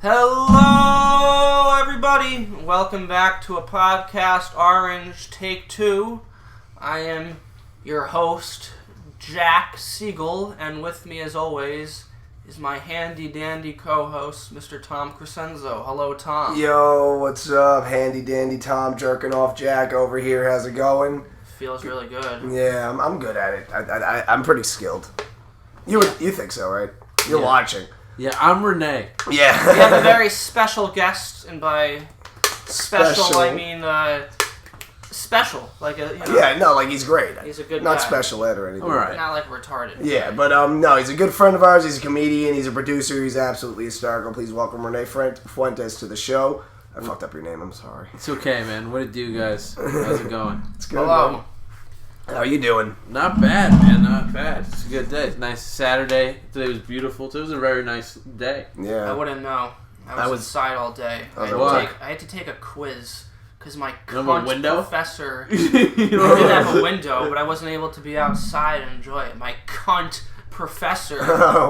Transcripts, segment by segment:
Hello, everybody. Welcome back to a podcast, Orange Take 2. I am your host, Jack Siegel, and with me, as always, is my handy-dandy co-host, Mr. Tom Crescenzo. Hello, Tom. Yo, what's up? Handy-dandy Tom jerking off Jack over here. How's it going? Feels really good. Yeah, I'm good at it. I'm pretty skilled. You think so, right? You're watching. Yeah, I'm Rene. Yeah. We have a very special guest, and by special I mean special. Like a Yeah, no, like he's great. He's a good Not guy. special ed or anything. All right. Not like retarded. Yeah, but no, he's a good friend of ours. He's a comedian. He's a producer. He's absolutely hysterical. Please welcome Rene Fuentes to the show. I fucked up your name. I'm sorry. It's okay, man. What it do, guys? How's it going? It's good. Hello. Man. How you doing? Not bad, man. Not bad. It's a good day. It's a nice Saturday. Today was beautiful. Today was a very nice day. Yeah. I wouldn't know. I was inside all day. I had to take a quiz because my cunt professor didn't have a window, but I wasn't able to be outside and enjoy it. My cunt professor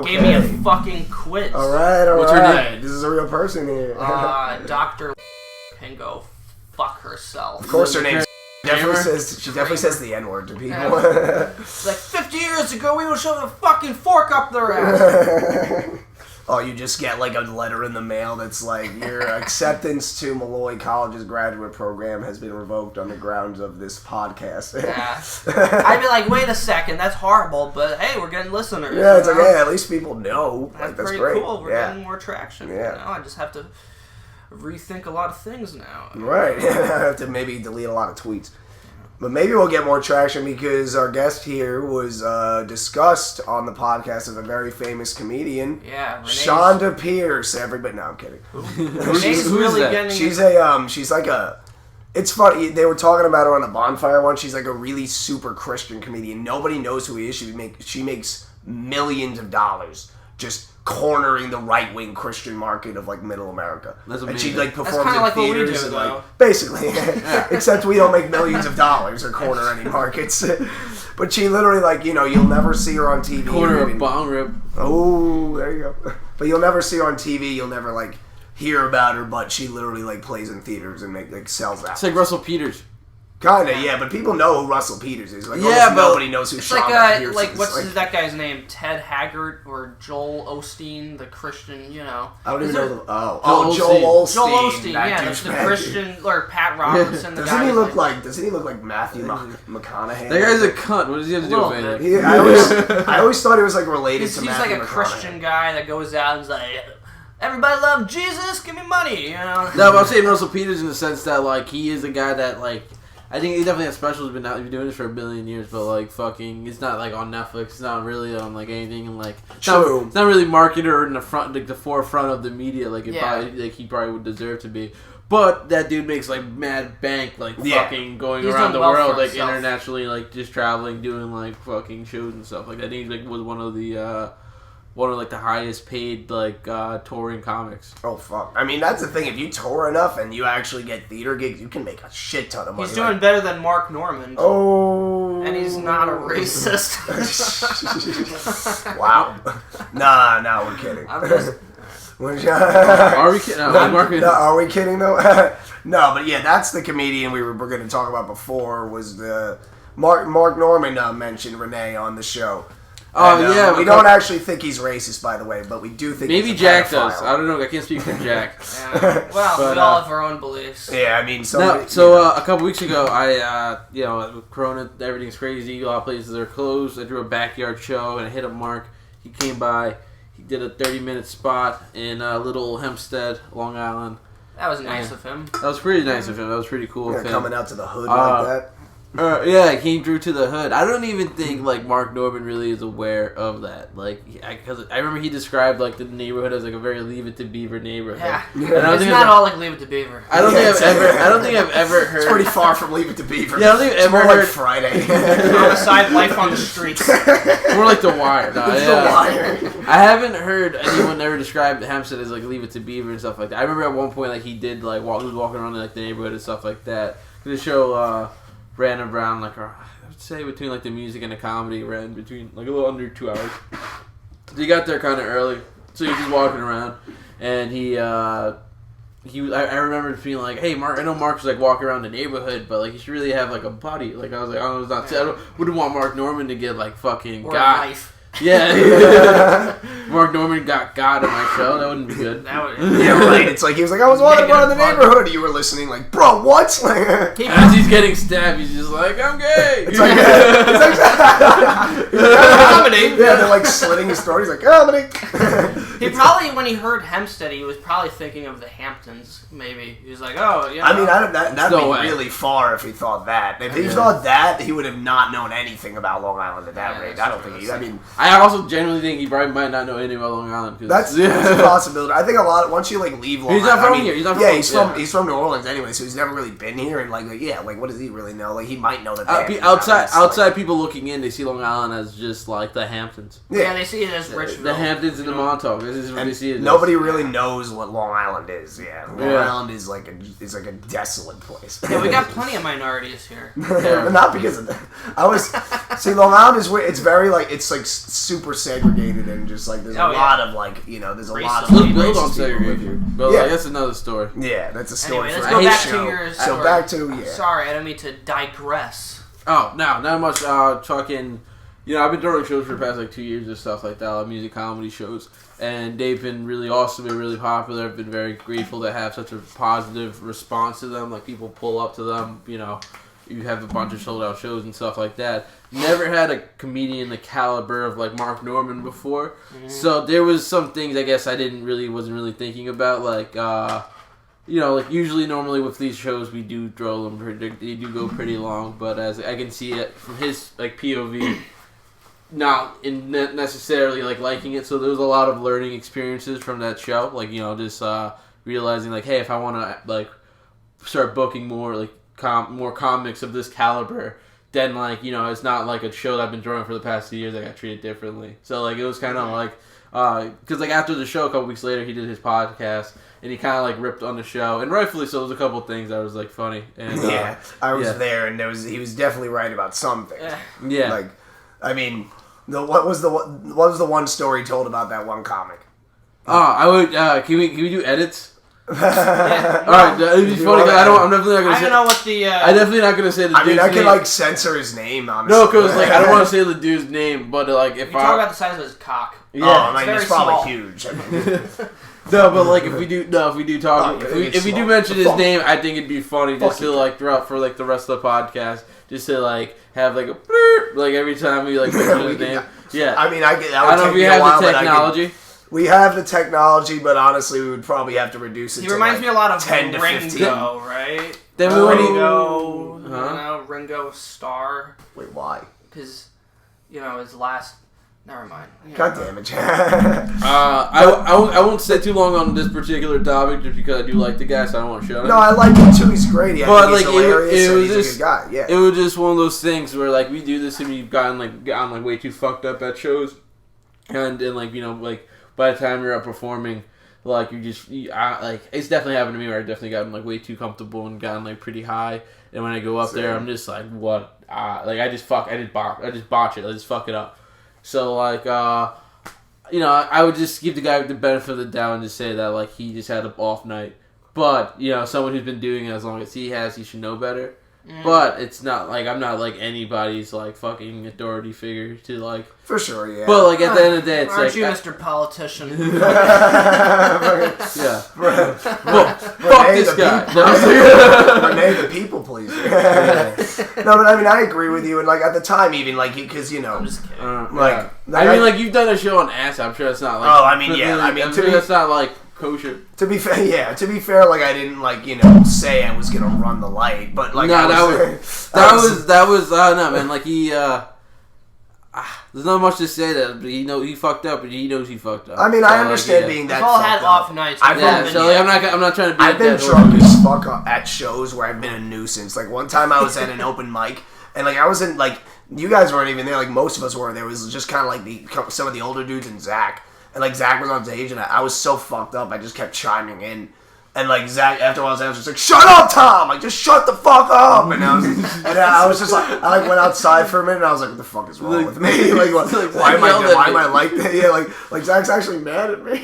gave me a fucking quiz. All right. What's her name? This is a real person here. Dr. can go fuck herself. Of course, her name's she definitely says the N-word to people. It's like 50 years ago, we would shove a fucking fork up their ass. Oh, you just get like a letter in the mail that's like, your acceptance to Malloy College's graduate program has been revoked on the grounds of this podcast. Yeah. I'd be like, wait a second, that's horrible, but hey, we're getting listeners. Yeah, it's like, hey, at least people know. That's pretty great. Cool. We're getting more traction. Yeah. You know, I just have to rethink a lot of things now. Right. I have to maybe delete a lot of tweets. But maybe we'll get more traction because our guest here was discussed on the podcast of a very famous comedian. Yeah, Shonda Pierce. Everybody, no, I'm kidding. Renee's really getting. She's like a. It's funny. They were talking about her on the Bonfire one. She's like a really super Christian comedian. Nobody knows who he is. She makes millions of dollars just cornering the right-wing Christian market of like middle America. That's amazing. And she like performs in like theaters what we do, and like basically, except we don't make millions of dollars or corner any markets. But she literally like you'll never see her on TV. Corner a bong rip. Oh, there you go. But you'll never see her on TV. You'll never like hear about her. But she literally like plays in theaters and sells out. It's like Russell Peters. Kinda, yeah, but people know who Russell Peters is. Like, yeah, but nobody knows who Shonda Pierce is. Like, what's that guy's name? Ted Haggard or Joel Osteen, the Christian, I don't even know. Joel Osteen. Joel Osteen, yeah, that's the Christian, or Pat Robinson. Doesn't he look like Matthew McConaughey? That guy's a cunt. What does he have to do with it? I always thought he was like related to Matthew McConaughey. He's like a Christian guy that goes out and is like, everybody love Jesus, give me money, No, but I'm saying Russell Peters in the sense that like he is a guy that like. I think he definitely has specials. He's been doing this for a billion years, but like fucking, it's not like on Netflix. It's not really on like anything, and like it's not really marketed or in the front, like the forefront of the media, like he probably would deserve to be. But that dude makes like mad bank, like fucking going around the world, like internationally, like just traveling, doing like fucking shows and stuff like that. He like was one of the highest paid like touring comics. Oh fuck! I mean that's the thing. If you tour enough and you actually get theater gigs, you can make a shit ton of money. He's doing better than Mark Norman. Oh, and he's not a racist. Wow. Nah, we're kidding. Are we kidding? No, are we kidding though? No, but yeah, that's the comedian we were going to talk about before. Was the Mark Norman mentioned Rene on the show. Oh, and, yeah. We don't actually think he's racist, by the way, but we do think maybe he's a Jack pedophile. does. I don't know. I can't speak for Jack. Well, we all have our own beliefs. Yeah, I mean, a couple weeks ago, I, with Corona, everything's crazy. A lot of places are closed. I threw a backyard show, and I hit up Mark. He came by. He did a 30-minute spot in Little Hempstead, Long Island. That was nice of him. That was pretty nice of him. That was pretty cool of him. Coming out to the hood like that. Yeah, he came through to the hood. I don't even think like Mark Norman really is aware of that. Like, because I remember he described like the neighborhood as like a very Leave It to Beaver neighborhood. Yeah, it's not all like Leave It to Beaver. I don't think I've ever heard. It's pretty far from Leave It to Beaver. Yeah, I don't think I've ever heard like Friday. Homicide, life on the streets. More like The Wire. No, it's The Wire. I haven't heard anyone ever describe Hempstead as like Leave It to Beaver and stuff like that. I remember at one point like he did like he was walking around in like the neighborhood and stuff like that. The show ran around like I would say between like the music and the comedy ran between like a little under 2 hours. So he got there kind of early, so he was just walking around, and I remember being like, hey, Mark, I know Mark's like walking around the neighborhood, but like, you should really have like a buddy. Like, I was like, oh, it's not. I wouldn't want Mark Norman to get like fucking or got. a knife. Yeah. Mark Norman got God on my show. That wouldn't be good. Yeah, right. It's like he was like, I was walking around the neighborhood. You were listening, like, bro, what? Like, as he's getting stabbed, he's just like, I'm gay. It's like, comedy. Yeah, they're like slitting his throat. He's like, comedy. He probably, when he heard Hempstead, he was probably thinking of the Hamptons. Maybe he was like, oh, yeah. I mean, that'd No be way. really far if he thought that. If he thought that, he would have not known anything about Long Island at that rate. I don't think he. I mean, I also genuinely think he probably might not know anything about Long Island. that's a possibility. I think a lot. Once you like leave Long Island, He's not from here. He's not from he's from New Orleans anyway, so he's never really been here. And like what does he really know? Like he might know that. Outside people looking in, they see Long Island as just like the Hamptons. Yeah, they see it as Richville. The Hamptons and the Montauk. This is what they see it. Nobody really knows what Long Island is. Yeah, Long Island is like a desolate place. Yeah, we got plenty of minorities here. Not because of that. Long Island is where it's very like it's like super segregated and just like there's a lot of like there's a lot of Let's build on segregation. But like, that's another story. Yeah, that's a story Anyway, for let's go back show. to your So story. back to Sorry, I don't mean to digress. Oh, no, not much. Talking. I've been throwing shows for the past like 2 years and stuff like that, like music comedy shows, and they've been really awesome and really popular. I've been very grateful to have such a positive response to them. Like people pull up to them. You have a bunch of sold out shows and stuff like that. Never had a comedian the caliber of like Mark Norman before, so there was some things I guess I wasn't really thinking about, like like usually normally with these shows we do throw them they do go pretty long, but as I can see it from his like POV, not in necessarily like liking it. So there was a lot of learning experiences from that show, like just realizing like, hey, if I want to like start booking more like more comics of this caliber, then like it's not like a show that I've been throwing for the past 2 years. I got treated differently. So like it was kind of like because like after the show a couple weeks later he did his podcast and he kind of like ripped on the show, and rightfully so. There was a couple things that was like funny, and I was there, and he was definitely right about something. Yeah, like I mean, what was the one story told about that one comic? I would can we do edits? Yeah. All right, it'd be funny because I'm definitely not gonna I say. don't know what the. I'm definitely not gonna say the. I mean, dude's I can name. like censor his name, honestly. No, because like I don't want to say the dude's name, but like if You talk about the size of his cock. yeah, I mean, It's it's very probably small. huge. I mean, no, but like if we do talk, if we do mention his Fuck. name, I think it'd be funny just to like throughout for like the rest of the podcast, just to like have like a blurp, like every time we like mention his name. Yeah, I mean, I don't know if we have the technology. We have the technology, but honestly, we would probably have to reduce it. He to reminds like me a lot of 10 to 15. Ringo, right? Then we want to. Ringo, Ringo Starr, Wait, why? because his last. Never mind. God damn it! I won't stay too long on this particular topic just because I do like the guy, so I don't want to shut him. No, I like him too. He's great. He's like, hilarious. it was he's just a good guy. Yeah. It was just one of those things where like we do this and we've gotten way too fucked up at shows, and like like by the time you're up performing, like it's definitely happened to me where I've definitely gotten like way too comfortable and gotten like pretty high, and when I go up there I'm just like what like I just botch it, I just fuck it up. So like I would just give the guy the benefit of the doubt and just say that like he just had an off night, but someone who's been doing it as long as he has, he should know better. But it's not like I'm not like anybody's like fucking authority figure to like For sure, yeah. But like at the end of the day, it's Aren't like you, Mr. Politician? yeah. Well, fuck this guy. Rene the people pleaser. No, but I mean I agree with you, and like at the time even like because I'm just kidding. I mean like you've done a show on ass. I'm sure it's not like. Oh, I mean yeah. I mean I'm sure that's not like kosher. To be fair, like I didn't like say I was gonna run the light, but like no, that was no man. Like he, there's not much to say that, but he fucked up, and he knows he fucked up. I mean, I understand being that. We've all had off nights. So like, I'm not trying to be. I've been drunk as fuck at shows where I've been a nuisance. Like one time I was at an open mic, and like I wasn't like you guys weren't even there. Like most of us were. There was just kind of like some of the older dudes and Zach. And, like, Zach was on stage, and I was so fucked up, I just kept chiming in. And, like, Zach, after a while, Zach was just like, shut up, Tom! Like, just shut the fuck up! And I was just like, I, like, went outside for a minute, and I was like, what the fuck is wrong with me? Like, why am I like that? Yeah, like Zach's actually mad at me.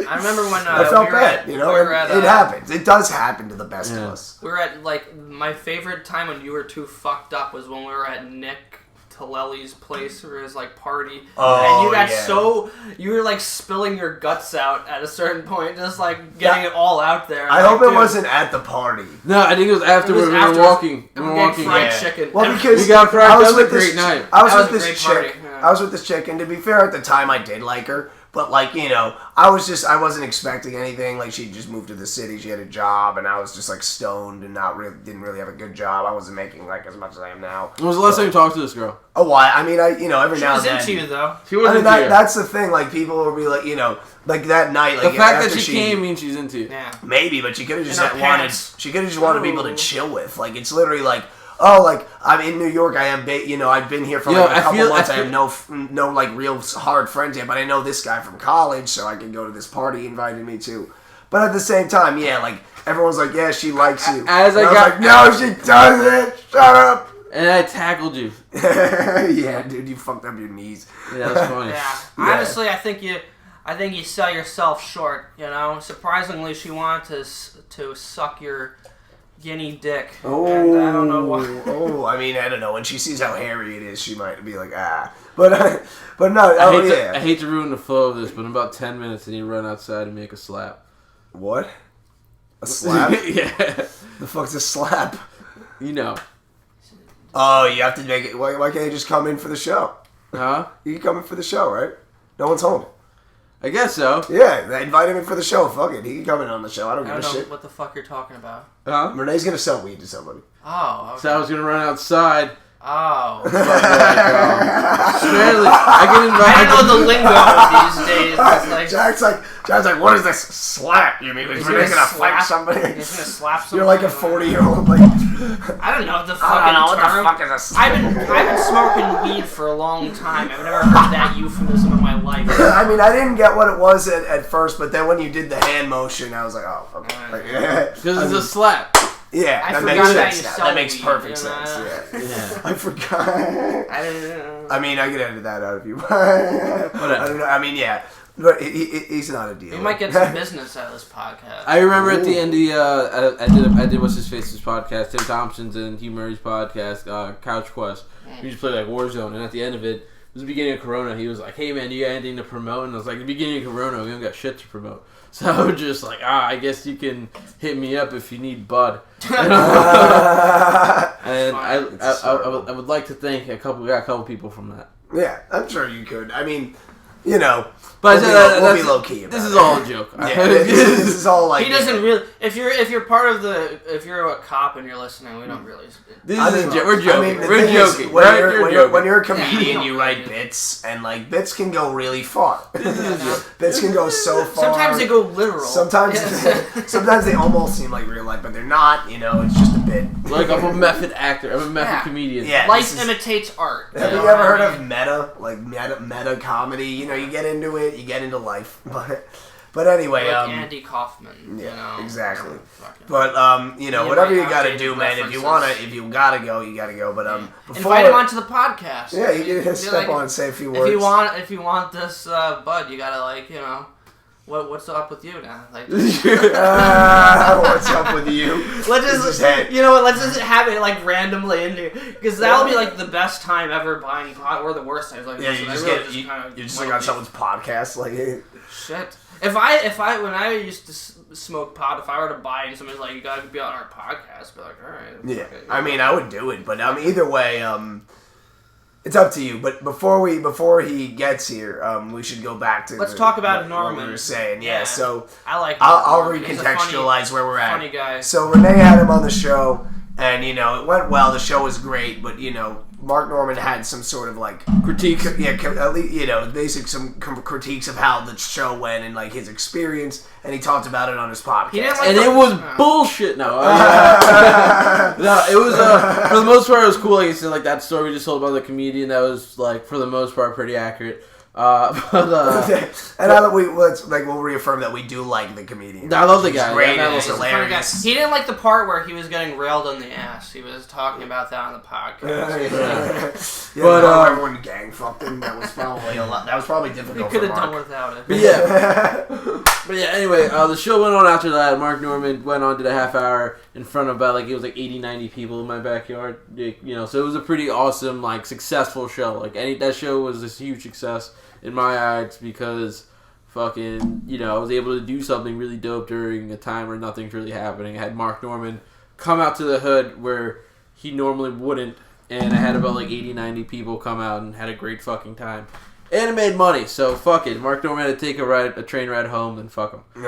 I remember when I felt bad. it happens. It does happen to the best of us. We were at my favorite time when you were too fucked up was when we were at Nick Telleli's place for his party, and you got you were spilling your guts out at a certain point, just getting it all out there. I hope it wasn't at the party. No, I think it was after we were walking. We were walking. Fried chicken. Well, because we got fried. That was a great night. I was with this chick. I was with this chick, and to be fair, at the time I did like her. But, I wasn't expecting anything. She just moved to the city. She had a job, and I was just, stoned and didn't really have a good job. I wasn't making, as much as I am now. When was the last time you talked to this girl? Oh, why? I mean, every now and then. She was into you, though. She was into you. That's the thing. People will be that night. The fact that she came means she's into you. Yeah. Maybe, but she could have just wanted people to chill with. It's literally I'm in New York. I have I've been here for a couple months. I have no real hard friends yet, but I know this guy from college, so I can go to this party he invited me to. But at the same time, everyone's yeah, she likes you. No, she doesn't. Shut up. And I tackled you. Yeah, dude, you fucked up your knees. Yeah, that was funny. Yeah. Honestly, I think you sell yourself short. Surprisingly, she wanted to suck your guinea dick. Oh, and I don't know why. I don't know. When she sees how hairy it is, she might be But no. I hate to ruin the flow of this, but in about 10 minutes, I need to run outside and make a slap. What? A slap? Yeah. The fuck's a slap? You know. Oh, you have to make it. Why can't you just come in for the show? Huh? You can come in for the show, right? No one's home. I guess so. Yeah, they invite him in for the show. Fuck it. He can come in on the show. I don't give a shit. I don't know what the fuck you're talking about. Huh? Renee's going to sell weed to somebody. Oh, okay. So I was going to run outside. Oh. Apparently, I get invited. I don't know the lingo these days. Jack's like, what is this slap? You mean he's going to fight somebody? He's going to slap somebody? You're like a 40-year-old. I don't know the fucking what term. the fuck is a slap? I've been smoking weed for a long time. I've never heard that euphemism in my life. I mean, I didn't get what it was at first, but then when you did the hand motion, I was like, oh, okay. Because it's a slap. Yeah, I that forgot makes that sense. you That makes weed, perfect sense. Yeah. I forgot. I didn't know. I mean, I could edit that out if you want. I don't know. I mean, yeah. But he's not a dealer. We might get some business out of this podcast. I remember at the end of I did What's His Face's podcast, Tim Thompson's and Hugh Murray's podcast, Couch Quest. We just played Warzone, and at the end of it, it was the beginning of Corona. He was like, "Hey man, do you got anything to promote?" And I was like, "The beginning of Corona, we don't got shit to promote." So I was just like, I guess you can hit me up if you need bud. And I would like to thank a couple people from that. Yeah, I'm sure you could. I mean, but we'll be low key. This is all a joke. Yeah, this is all he doesn't really. If you're part of if you're a cop and you're listening, we don't really. We're joking. We're joking. When you're a comedian, you write bits, and bits can go really far. Bits can go so far. Sometimes they go literal. Sometimes they almost seem like real life, but they're not. It's just a bit. I'm a method actor. I'm a method comedian. Yeah, life imitates art. Have you ever heard of meta comedy? You get into it, you get into life. But anyway, Andy Kaufman. Yeah, exactly. But whatever you gotta do, man. If you gotta go, you gotta go. But invite him onto the podcast. Yeah, you can step on and say a few words. If you want this bud, you gotta what's up with you now? What's up with you? Let's just have it randomly in here, because that'll be the best time ever buying pot, or the worst time. You're just on someone's podcast, shit. If I when I used to smoke pot, if I were to buy and somebody's like, you gotta be on our podcast, I'd be like, all right. Yeah, okay, I mean, I would do it, but either way, it's up to you. But before he gets here, we should go back to let's talk about Norman. What we were saying, yeah. So I'll recontextualize where we're at. Funny guy. So Rene had him on the show, and it went well. The show was great, but Mark Norman had some sort of critique. Basic some critiques of how the show went and his experience, and he talked about it on his podcast. It was bullshit. No, no, it was for the most part it was cool. Like you said, that story we just told about the comedian, that was for the most part pretty accurate. And we'll reaffirm that we do like the comedian. I love the guy. Great, and he's hilarious. He didn't like the part where he was getting railed on the ass. He was talking about that on the podcast. Yeah, but everyone gang fucked him. That was probably a lot. That was probably difficult. You could have done without it. But yeah. Anyway, the show went on after that. Mark Norman went on, did a half hour in front of about, like, it was like 80, 90 people in my backyard. You know, so it was a pretty awesome, like, successful show. Like, that show was a huge success in my eyes because fucking, you know, I was able to do something really dope during a time where nothing's really happening. I had Mark Norman come out to the hood where he normally wouldn't, and I had about like 80, 90 people come out and had a great fucking time. And it made money, so fuck it. Mark Norman had to take a train ride home, then fuck him. But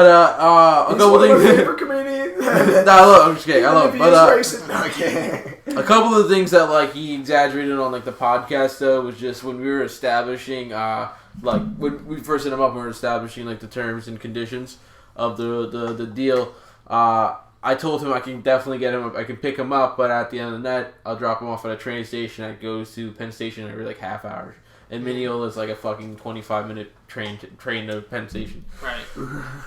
a couple things. Favorite comedian. I'm just kidding. I love him. But okay. a couple of the things that like he exaggerated on like the podcast though was just when we were establishing like when we first hit him up, we were establishing like the terms and conditions of the deal. I told him I can definitely get him. I can pick him up, but at the end of the night, I'll drop him off at a train station. I go to Penn Station every like half hour, and Mineola's like a fucking 25-minute train to Penn Station. Right.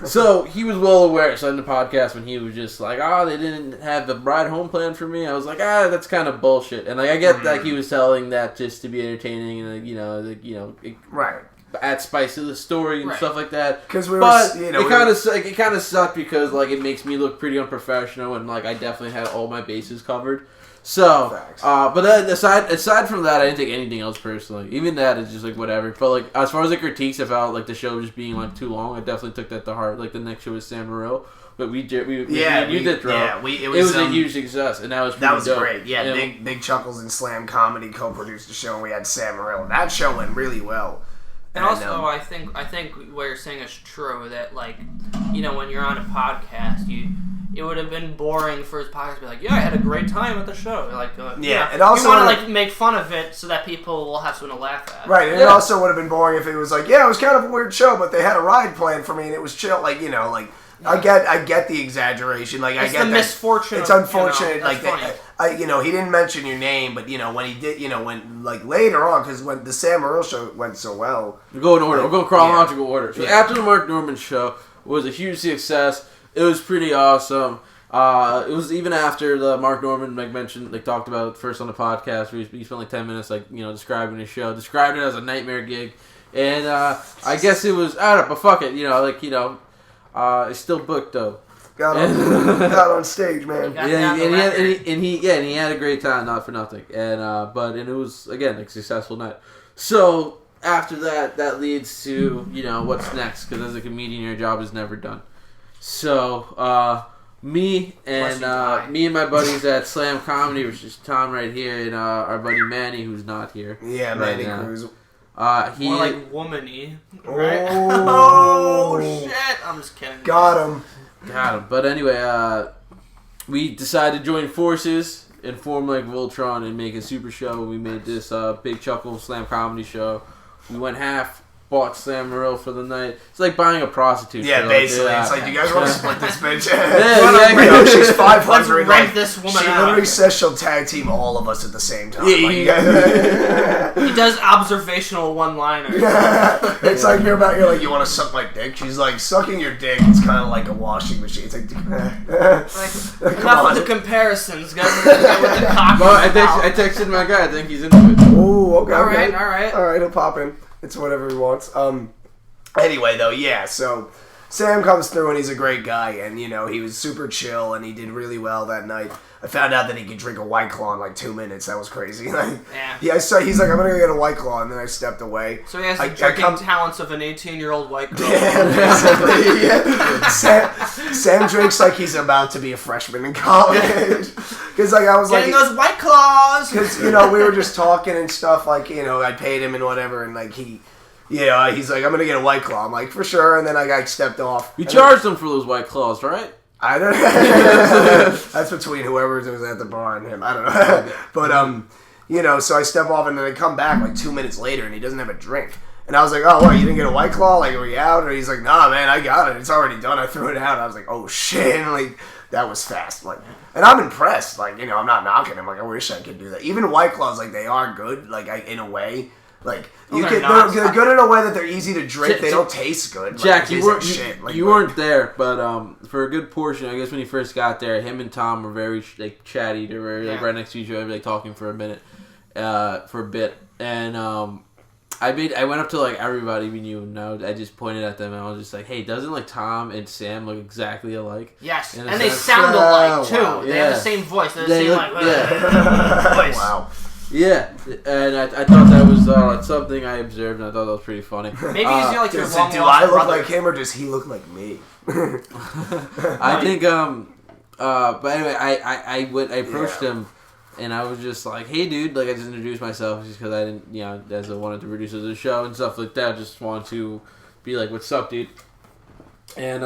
So he was well aware. So in the podcast, when he was just like, they didn't have the ride home plan for me, I was like, that's kind of bullshit. And like I get that he was telling that just to be entertaining and right. Add spice to the story and stuff like that. Because it kind of sucked because like it makes me look pretty unprofessional and like I definitely had all my bases covered. So, but then aside from that, I didn't take anything else personally. Even that is just like whatever. But like as far as the critiques about like the show just being like too long, I definitely took that to heart. Like the next show was Sam Morril. But we did throw. It was a huge success, and that was dope. Great. Yeah, Big Chuckles and Slam Comedy co-produced the show, and we had Sam Morril. That show went really well. And also, I think what you're saying is true. That like, you know, when you're on a podcast, it would have been boring for his podcast to be like, yeah, I had a great time at the show. Like, and also you want to like make fun of it so that people will have something to laugh at. Right, and it also would have been boring if it was like, yeah, it was kind of a weird show, but they had a ride planned for me and it was chill. Like, you know, like. I get the exaggeration. Like it's I get the that misfortune. It's unfortunate. Like he didn't mention your name, but you know when he did, you know when like later on, because when the Sam Morril show went so well. We'll go in order. We'll go chronological order. So after the Mark Norman show was a huge success. It was pretty awesome. It was even after the Mark Norman talked about it first on the podcast. We spent like 10 minutes describing his show, described it as a nightmare gig, and I guess it was but fuck it, it's still booked though. Got on stage, man. He had a great time, not for nothing. And it was again a successful night. So after that leads to what's next, because as a comedian, your job is never done. So me and my buddies at Slam Comedy, which is Tom right here, and our buddy Manny, who's not here. Yeah, Manny Cruz. More like womany, right? Oh shit! I'm just kidding. Got him. But anyway, we decided to join forces and form like Voltron and make a super show. We made this Big Chuckle Slam Comedy show. We went half. Bought Sam Morril for the night. It's like buying a prostitute. Yeah, basically. It's like, do you guys want to split this bitch? She's 500. Let's rent this woman She literally says she'll tag team all of us at the same time. He does observational one-liners. It's like you're like, you want to suck my dick? She's like, sucking your dick is kind of like a washing machine. It's like enough with the comparisons. Guys, I texted my guy. I think he's into it. Oh, okay. All right. He'll pop in. It's whatever he wants. Anyway, though, yeah, so Sam comes through and he's a great guy, and, he was super chill, and he did really well that night. I found out that he could drink a White Claw in like 2 minutes. That was crazy. I saw he's like, I'm going to go get a White Claw, and then I stepped away. So he has the drinking talents of an 18-year-old white girl. Yeah, basically, yeah. Sam drinks like he's about to be a freshman in college. Because I was getting those White Claws! Because, we were just talking and stuff, I paid him and whatever, and he's like, I'm going to get a White Claw. I'm like, for sure, and then I got stepped off. You charged him for those White Claws, right? I don't know. That's between whoever was at the bar and him. I don't know. But, so I step off and then I come back like 2 minutes later and he doesn't have a drink. And I was like, oh, what, you didn't get a White Claw? Like, were you out? Or he's like, nah, man, I got it. It's already done. I threw it out. I was like, oh, shit. And, that was fast. And I'm impressed. I'm not knocking him. I wish I could do that. Even White Claws, they are good, in a way. Like they're they're good in a way that they're easy to drink. They don't taste good. Jack, like, you weren't there, but for a good portion, I guess when he first got there, him and Tom were very like chatty. They were like right next to each other, like talking for a minute, for a bit, and I went up to like everybody we knew, and I just pointed at them, and I was just like, "Hey, doesn't like Tom and Sam look exactly alike?" Yes, and they sound alike too. Wow. They have the same voice. They're the same voice. Wow. Yeah, and I thought that was something I observed, and I thought that was pretty funny. Maybe he's like your long do I look like him, or does he look like me? I think but anyway, I approached him, and I was just like, "Hey, dude!" Like I just introduced myself just because I didn't, as I wanted to produce the show and stuff like that. Just wanted to be like, "What's up, dude?" And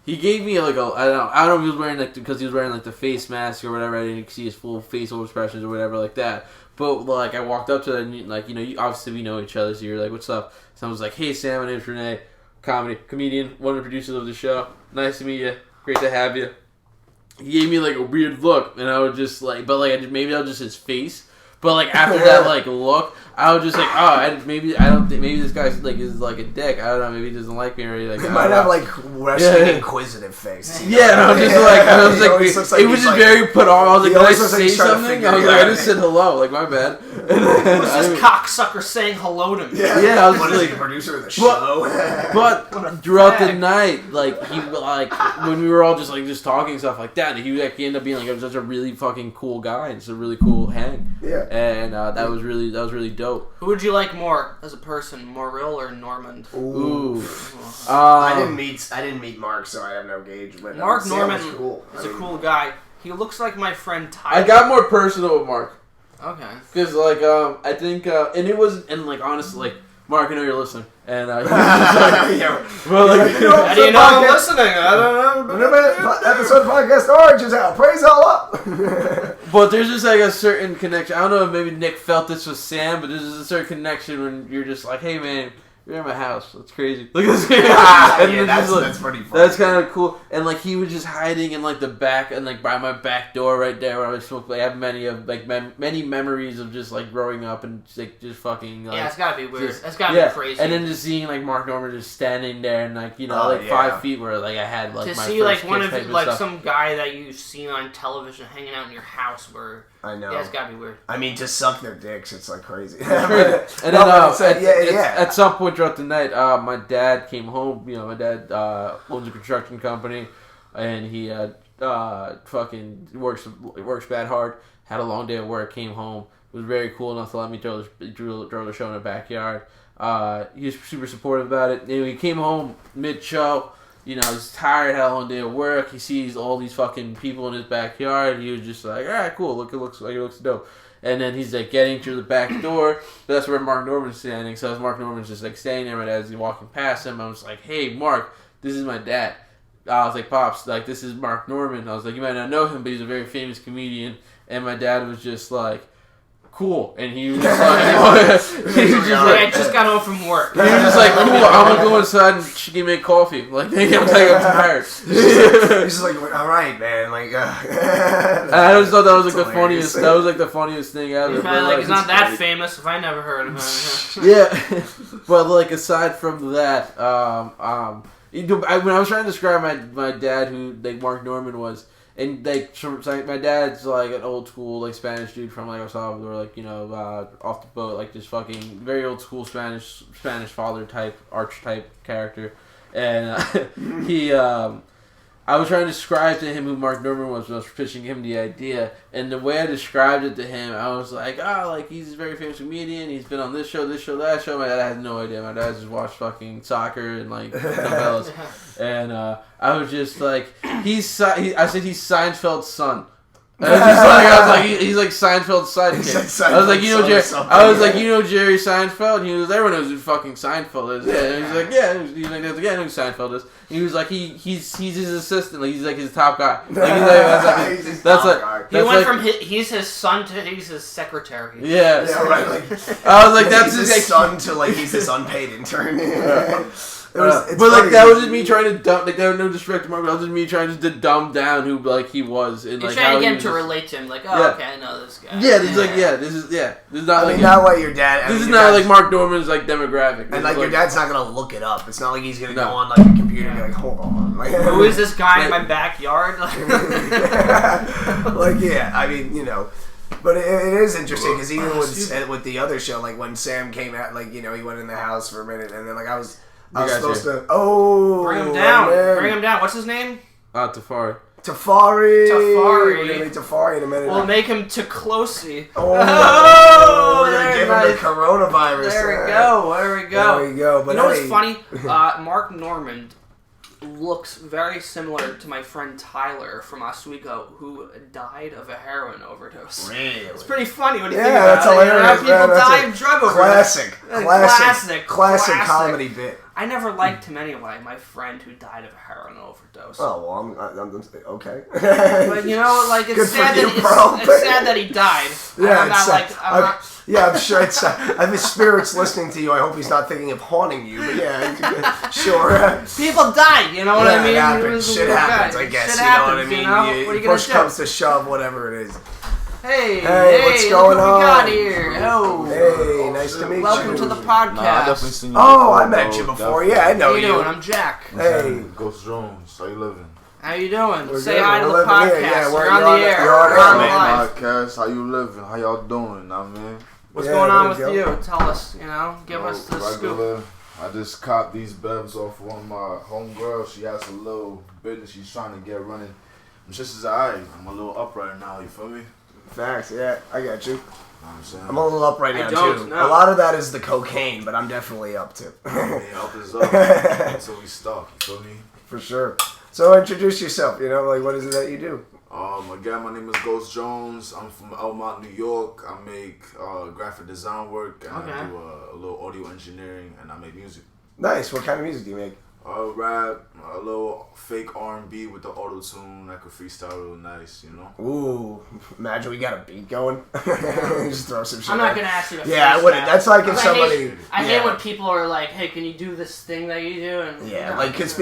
he gave me like I don't know if he was wearing because he was wearing like the face mask or whatever. I didn't see his full facial expressions or whatever like that. But like I walked up to him and obviously we know each other, so you're like, "What's up?" So I was like, "Hey, Sam, my name's Rene, comedian, one of the producers of the show. Nice to meet you. Great to have you." He gave me like a weird look, and I was just like, maybe that was just his face. But like after that like look, I was just like, maybe this guy's like is like a dick. I don't know, maybe he doesn't like me or anything. He might have like wrestling inquisitive face. Yeah, and I was like, it was just very put on. I was like, did I say something? I was like, I just said hello, like my bad. Who's this cocksucker saying hello to me? Yeah, I was what like, is he, the producer of the show? But throughout the night, like he when we were all just talking and stuff like that, he ended up being like such a really fucking cool guy and it's a really cool hang. Yeah. And that was really dope. Who would you like more as a person, Morrill or Normand? Ooh. I didn't meet Mark, so I have no gauge. But Mark Normand cool. is a cool guy. He looks like my friend Tyler. I got more personal with Mark. Okay. Because I think honestly, Mark, I know you're listening, and he was just like, well, like, how do you know I'm listening? I don't know. Episode podcast Orange is out. Praise all up. But there's just like a certain connection. I don't know if maybe Nick felt this with Sam, but there's just a certain connection when you're just like, hey man, you're in my house. That's crazy. Look at this. That's pretty funny. That's kind of cool. And like he was just hiding in like the back and like by my back door right there where I was supposed to. I have many memories of just like growing up and just fucking. Like, yeah, it's gotta be weird. It's gotta be crazy. And then just seeing like Mark Normand just standing there and like 5 feet where like I had like to my see first like one of like stuff. some guy that you've seen on television hanging out in your house where. I know. Yeah, it's gotta be weird. I mean, to suck their dicks, it's like crazy. And then at some point throughout the night, my dad came home. My dad owns a construction company, and he fucking works bad hard. Had a long day at work. Came home. Was very cool enough to let me throw the show in the backyard. He was super supportive about it. Anyway, he came home mid-show. He's tired, had a long day at work. He sees all these fucking people in his backyard. He was just like, all right, cool. It looks dope. And then he's like getting through the back door. That's where Mark Normand's standing. So as Mark Normand's just like standing there, as he's walking past him, I was like, hey, Mark, this is my dad. I was like, Pops, like this is Mark Normand. I was like, you might not know him, but he's a very famous comedian. And my dad was just like, cool, and he was just like, I just got home from work. He was just like, cool, I'm gonna go inside and she can make coffee. Like, I'm tired. He's just like, all right, man. Like, and I just thought that was like the funniest. That was like the funniest thing ever. He's like, he's not that famous. If I never heard of him. Yeah, but like aside from that, when I was trying to describe my dad, who like Mark Normand was. And like my dad's like an old school like Spanish dude from like El Salvador, like off the boat, like just fucking very old school Spanish father type archetype character, and I was trying to describe to him who Mark Normand was when I was pitching him the idea, and the way I described it to him, I was like, like he's a very famous comedian, he's been on this show, that show. My dad has no idea. My dad just watched fucking soccer and like novellas, and I was just like, I said he's Seinfeld's son. I was like, he's like Seinfeld's sidekick. I was like, Jerry Seinfeld. And he was, everyone knows who fucking Seinfeld is. Yeah, and he's like, yeah, I know who Seinfeld is. And he was like, he's his assistant. Like, he's like his top guy. Like, he's his son to he's his secretary. Yeah, right. Like, I was like, that's his son to like he's his unpaid intern. But like that was just me trying to dumb. Like there was no disrespect to Mark. That was just me trying to dumb down who like he was. And you're like trying how to get he him to was relate to him. Like, oh, okay, I know this guy. Yeah, this is not like not like your dad. This is not like Mark Norman's like demographic. And like your dad's not gonna look it up. It's not like he's gonna go on like a computer and be like, hold on, like, who is this guy in my backyard? Like, yeah, I mean, you know. But it is interesting because even with the other show, like when Sam came out, like, you know, he went in the house for a minute and then like I was supposed to bring him down. Bring him down. What's his name? Tafari. We're gonna meet Tafari in a minute. We'll make him Teclosi. We're gonna give him the coronavirus. There we go. But you know what's funny? Mark Norman looks very similar to my friend Tyler from Oswego, who died of a heroin overdose. Really? It's pretty funny when you think Yeah, about that's it. hilarious. How people die of drug overdose. Classic comedy bit. I never liked him anyway, my friend who died of a heroin overdose. Oh, well, I'm okay. But you know, like, it's sad that he died. Yeah, I'm sure it's his spirit's listening to you. I hope he's not thinking of haunting you, but yeah, sure. People die, you know what I mean? Shit happens, I guess. Shit you know what I happens, mean? you know? What are you gonna push do? comes to shove, whatever it is. Hey, what's going look what on? we got here. Oh. Hey, nice to meet you. Welcome to the podcast. Nah, I definitely seen you I met you before. Yeah, I know How you doing? I'm Jack. Hey. Ghost Jones, how you living? How you doing? We're Say good. hi to We're the living podcast. here. Yeah, We're on the air. You're on We're air, on man. live. Podcast, how you living? How y'all doing, nah, man? What's going on with you? Tell us, give us the regular, scoop. I just copped these bevs off one of my homegirls. She has a little business she's trying to get running. I'm just as I'm a little upright now, you feel me? Facts, yeah, I got you. I'm saying? I'm a little up right now, too. No. A lot of that is the cocaine, but I'm definitely up, too. Up is up until we stop, you feel me? For sure. So introduce yourself, like what is it that you do? Again, my name is Ghost Jones. I'm from Elmont, New York. I make graphic design work, and I do a little audio engineering, and I make music. Nice. What kind of music do you make? Rap, a little fake R&B with the auto-tune. I could freestyle real nice, Ooh, imagine we got a beat going. Just throw some shit. I'm not going to ask you to I wouldn't. That's like if somebody... I hate when people are like, hey, can you do this thing that you do? And because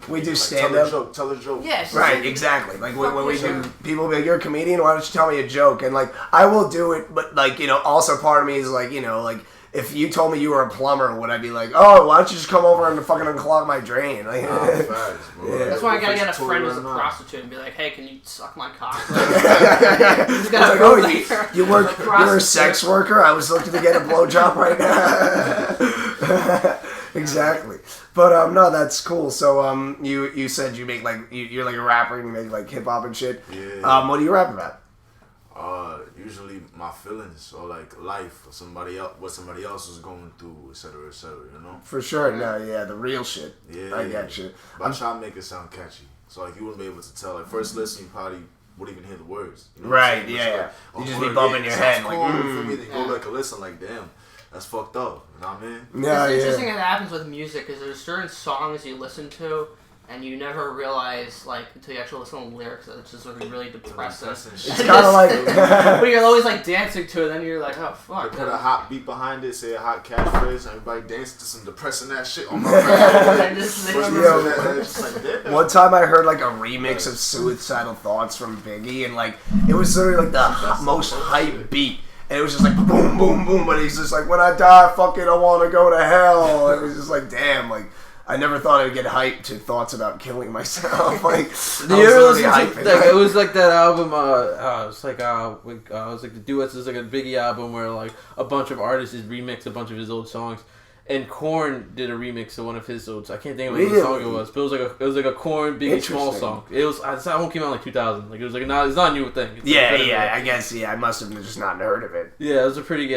we do stand-up. Tell a joke. Yeah, right, exactly. Like when we do, people be like, you're a comedian, why don't you tell me a joke? And like, I will do it, but like, also part of me is like, if you told me you were a plumber, would I be like, oh, why don't you just come over and fucking unclog my drain? Like, Facts, bro. That's why I gotta get a friend who's a prostitute and be like, hey, can you suck my cock? You're a sex worker? I was looking to get a blowjob right now. Exactly. But no, that's cool. So you said you make you're like a rapper and you make like hip hop and shit. Yeah. What do you rap about? Usually my feelings or like life or somebody else, what somebody else is going through, etc., For sure. No, the real shit. Yeah, I get you. But I'm trying to make it sound catchy, so like you wouldn't be able to tell. Like first listen, you probably wouldn't even hear the words. Right? Yeah. Like, you just be bumping your head cool like. for me to go back and listen. Like damn, that's fucked up. You know what I mean? Yeah, it's interesting how that happens with music, because there's certain songs you listen to and you never realize, like, until you actually listen to the lyrics, that it's just sort of really depressing. It's kind of like... but you're always, like, dancing to it, and then you're like, oh, fuck. They put a hot beat behind it, say a hot catchphrase, and everybody dancing to some depressing ass shit on my friend. One time I heard, like, a remix of Suicidal Thoughts from Biggie, and, like, it was sort of, like, the most hype beat. And it was just like, boom, boom, boom, but he's just like, when I die, fuck it, I want to go to hell. And it was just like, damn, like... I never thought I'd get hyped to thoughts about killing myself. Like, do you ever listen to it was like that album? It's like the duets. It's like a Biggie album where like a bunch of artists remixed a bunch of his old songs, and Korn did a remix of one of his old. I can't think of what song it was, but it was like a Korn Biggie Small song. It was that one came out in like 2000. Like it was like it's not a new thing. It's I guess I must have just not heard of it. Yeah, it was a pretty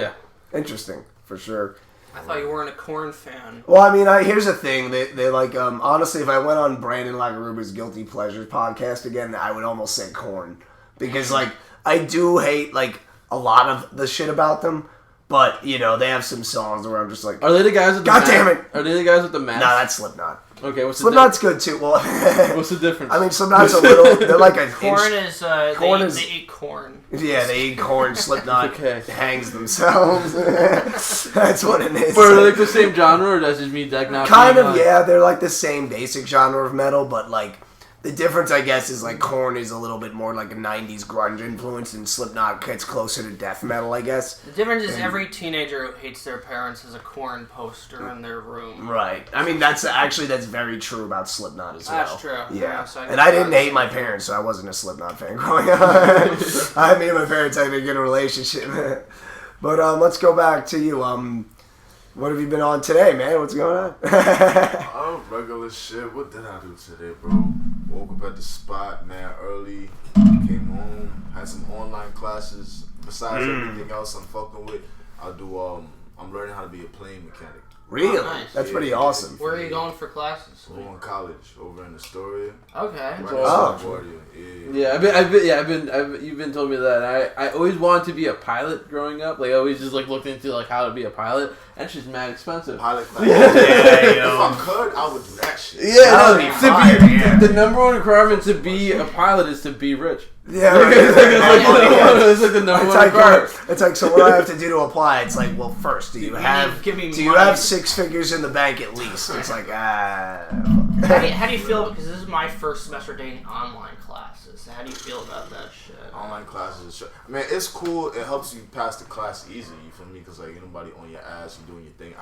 interesting for sure. I thought you weren't a Korn fan. Well, I mean, here's the thing. They like, honestly, if I went on Brandon Lagaruba's Guilty Pleasures podcast again, I would almost say Korn. Because, like, I do hate, like, a lot of the shit about them. But, they have some songs where I'm just like... Are they the guys with the God damn it! Are they the guys with the mask? No, that's Slipknot. Okay, what's Slipknot's good, too. Well, what's the difference? I mean, Slipknot's a little... They're like a... Korn is... They eat corn. Yeah, they eat corn. Slipknot Okay. hangs themselves. That's what it is. But are they like the same genre, or does it just mean like not Kind being of, yeah. They're like the same basic genre of metal, but like the difference, I guess, is like Korn is a little bit more like a '90s grunge influence, and Slipknot gets closer to death metal, I guess. The difference is every teenager who hates their parents has a Korn poster in their room. Right. I mean, that's very true about Slipknot as well. That's true. Yeah. So and I didn't hate my parents, so I wasn't a Slipknot fan growing up. Me and my parents had a good relationship. But let's go back to you. What have you been on today, man? What's going on? Oh, regular shit. What did I do today, bro? Woke up at the spot, man, early. Came home, had some online classes. Besides everything else I'm fucking with, I'm learning how to be a plane mechanic. Really? Oh, nice. That's pretty awesome. Where are you going for classes? I'm going to college over in Astoria. Okay. Right Oh. You've been told me that. I always wanted to be a pilot growing up. Like I always just like looked into like how to be a pilot. That's just mad expensive. Pilot class. Yeah, If I could, I would do that shit. Yeah, That no, would be fire, yeah. the number one requirement to be a pilot is to be rich. Yeah, right. It's like the number one requirement. It's like, so what do I have to do to apply? It's like, well, first, do you have money. 6 figures in the bank at least? It's like, How do you feel? Because this is my first semester taking online classes. How do you feel about that shit? Online classes, I mean, it's cool. It helps you pass the class easy. You feel me? Because like ain't nobody on your ass. You doing your thing.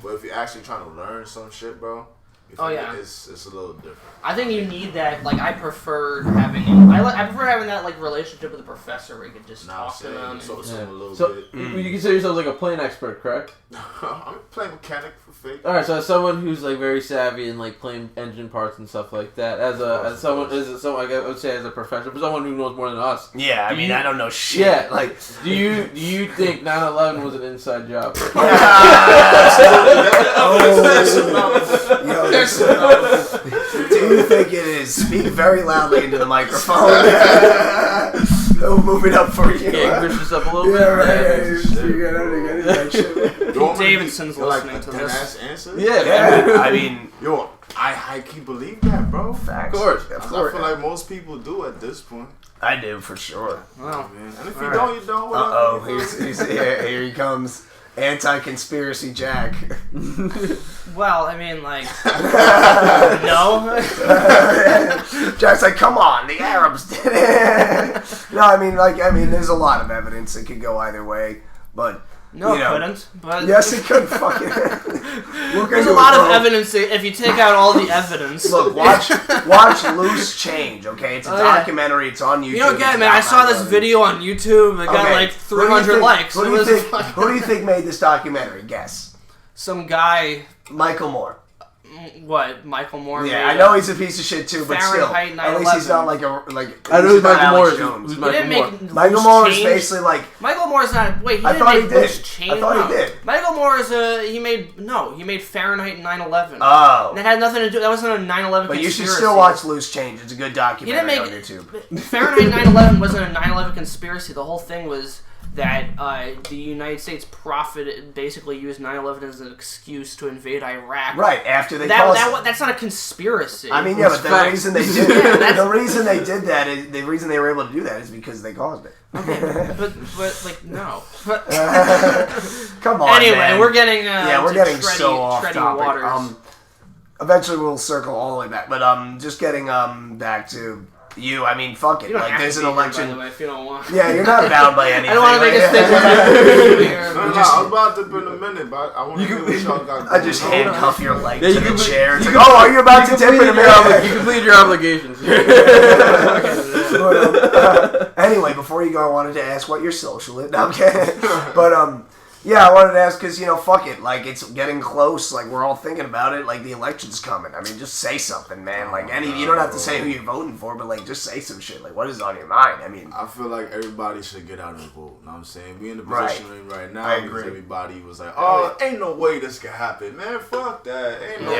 But if you're actually trying to learn some shit, bro. It's a little different. I think you need that. Like, I prefer having that like relationship with a professor where you can just talk to them. So you consider yourself like a plane expert, correct? I'm a plane mechanic for fake. All right, so as someone who's like very savvy in like plane engine parts and stuff like that, I would say as a professional, but someone who knows more than us. yeah, I mean, I don't know shit. Yeah, Like, do you think 9/11 was an inside job? Do you think it is? Speak very loudly into the microphone. We'll move it up for you. Yeah, push this up a little bit. Pete Davidson's listening like to a this. answer? Yeah, I mean, Yo, I can't believe that, bro. facts. Of course. Of I course. feel like most people do at this point. I do, for sure. Well, Man. And if you All don't, you don't. Uh-oh, Whatever. here he comes. Anti-conspiracy Jack. well, I mean, like, no. Jack's like, come on, the Arabs did it. No, I mean, there's a lot of evidence that could go either way, but No, you it know, couldn't. But yes, it could. Fucking. there's a lot of evidence. If you take out all the evidence, Look, watch Loose Change. Okay, it's a documentary. It's on YouTube. You don't get it, man. I saw this video on YouTube. It got like 300 likes. Who do you think made this documentary? Guess. Some guy. Michael Moore. What? Michael Moore? Yeah, I know he's a piece of shit too, but still, Fahrenheit at least he's not 9/11. like. I know who Michael Moore is. Jones. Who's He Michael didn't Moore? make Michael Loose Moore is Change. basically like. Michael Moore's not. Wait, he I didn't thought he make did. Loose Change. I thought he did. Michael Moore is he made Fahrenheit 9/11. Oh. That had nothing to do. That wasn't a 9/11 conspiracy. But you should still watch Loose Change. It's a good documentary on YouTube. Fahrenheit 9/11 wasn't a 9/11 conspiracy. The whole thing was that the United States basically used 9/11 as an excuse to invade Iraq. Right after they that's not a conspiracy. I mean, yeah, but the reason they did the reason they did that is the reason they were able to do that is because they caused it. Okay, but like no. Come on. Anyway, man. we're getting we're getting so off tready topic. waters. Eventually we'll circle all the way back, but just getting back to you. I mean, fuck it. You don't Like have there's to an be here, election. by the way, if you don't want. Yeah, you're not bound by anything. I don't want to make a statement. I was about to in a minute, but I want to hear what y'all got. I just handcuff your leg Yeah, to you the can- chair. It's like, oh, are you about to dip in a minute? You completed your obligations. Anyway, before you go, I wanted to ask what your social is. No, I'm kidding. But yeah, I wanted to ask because fuck it, like it's getting close. Like we're all thinking about it. Like the election's coming. I mean, just say something, man. Like you don't have to say who you're voting for, but like just say some shit. Like what is on your mind? I mean, I feel like everybody should get out and vote. You know what I'm saying? We in the position we're in right now I because agree. everybody was like, oh, ain't no way this could happen, man. Fuck that. Ain't no way.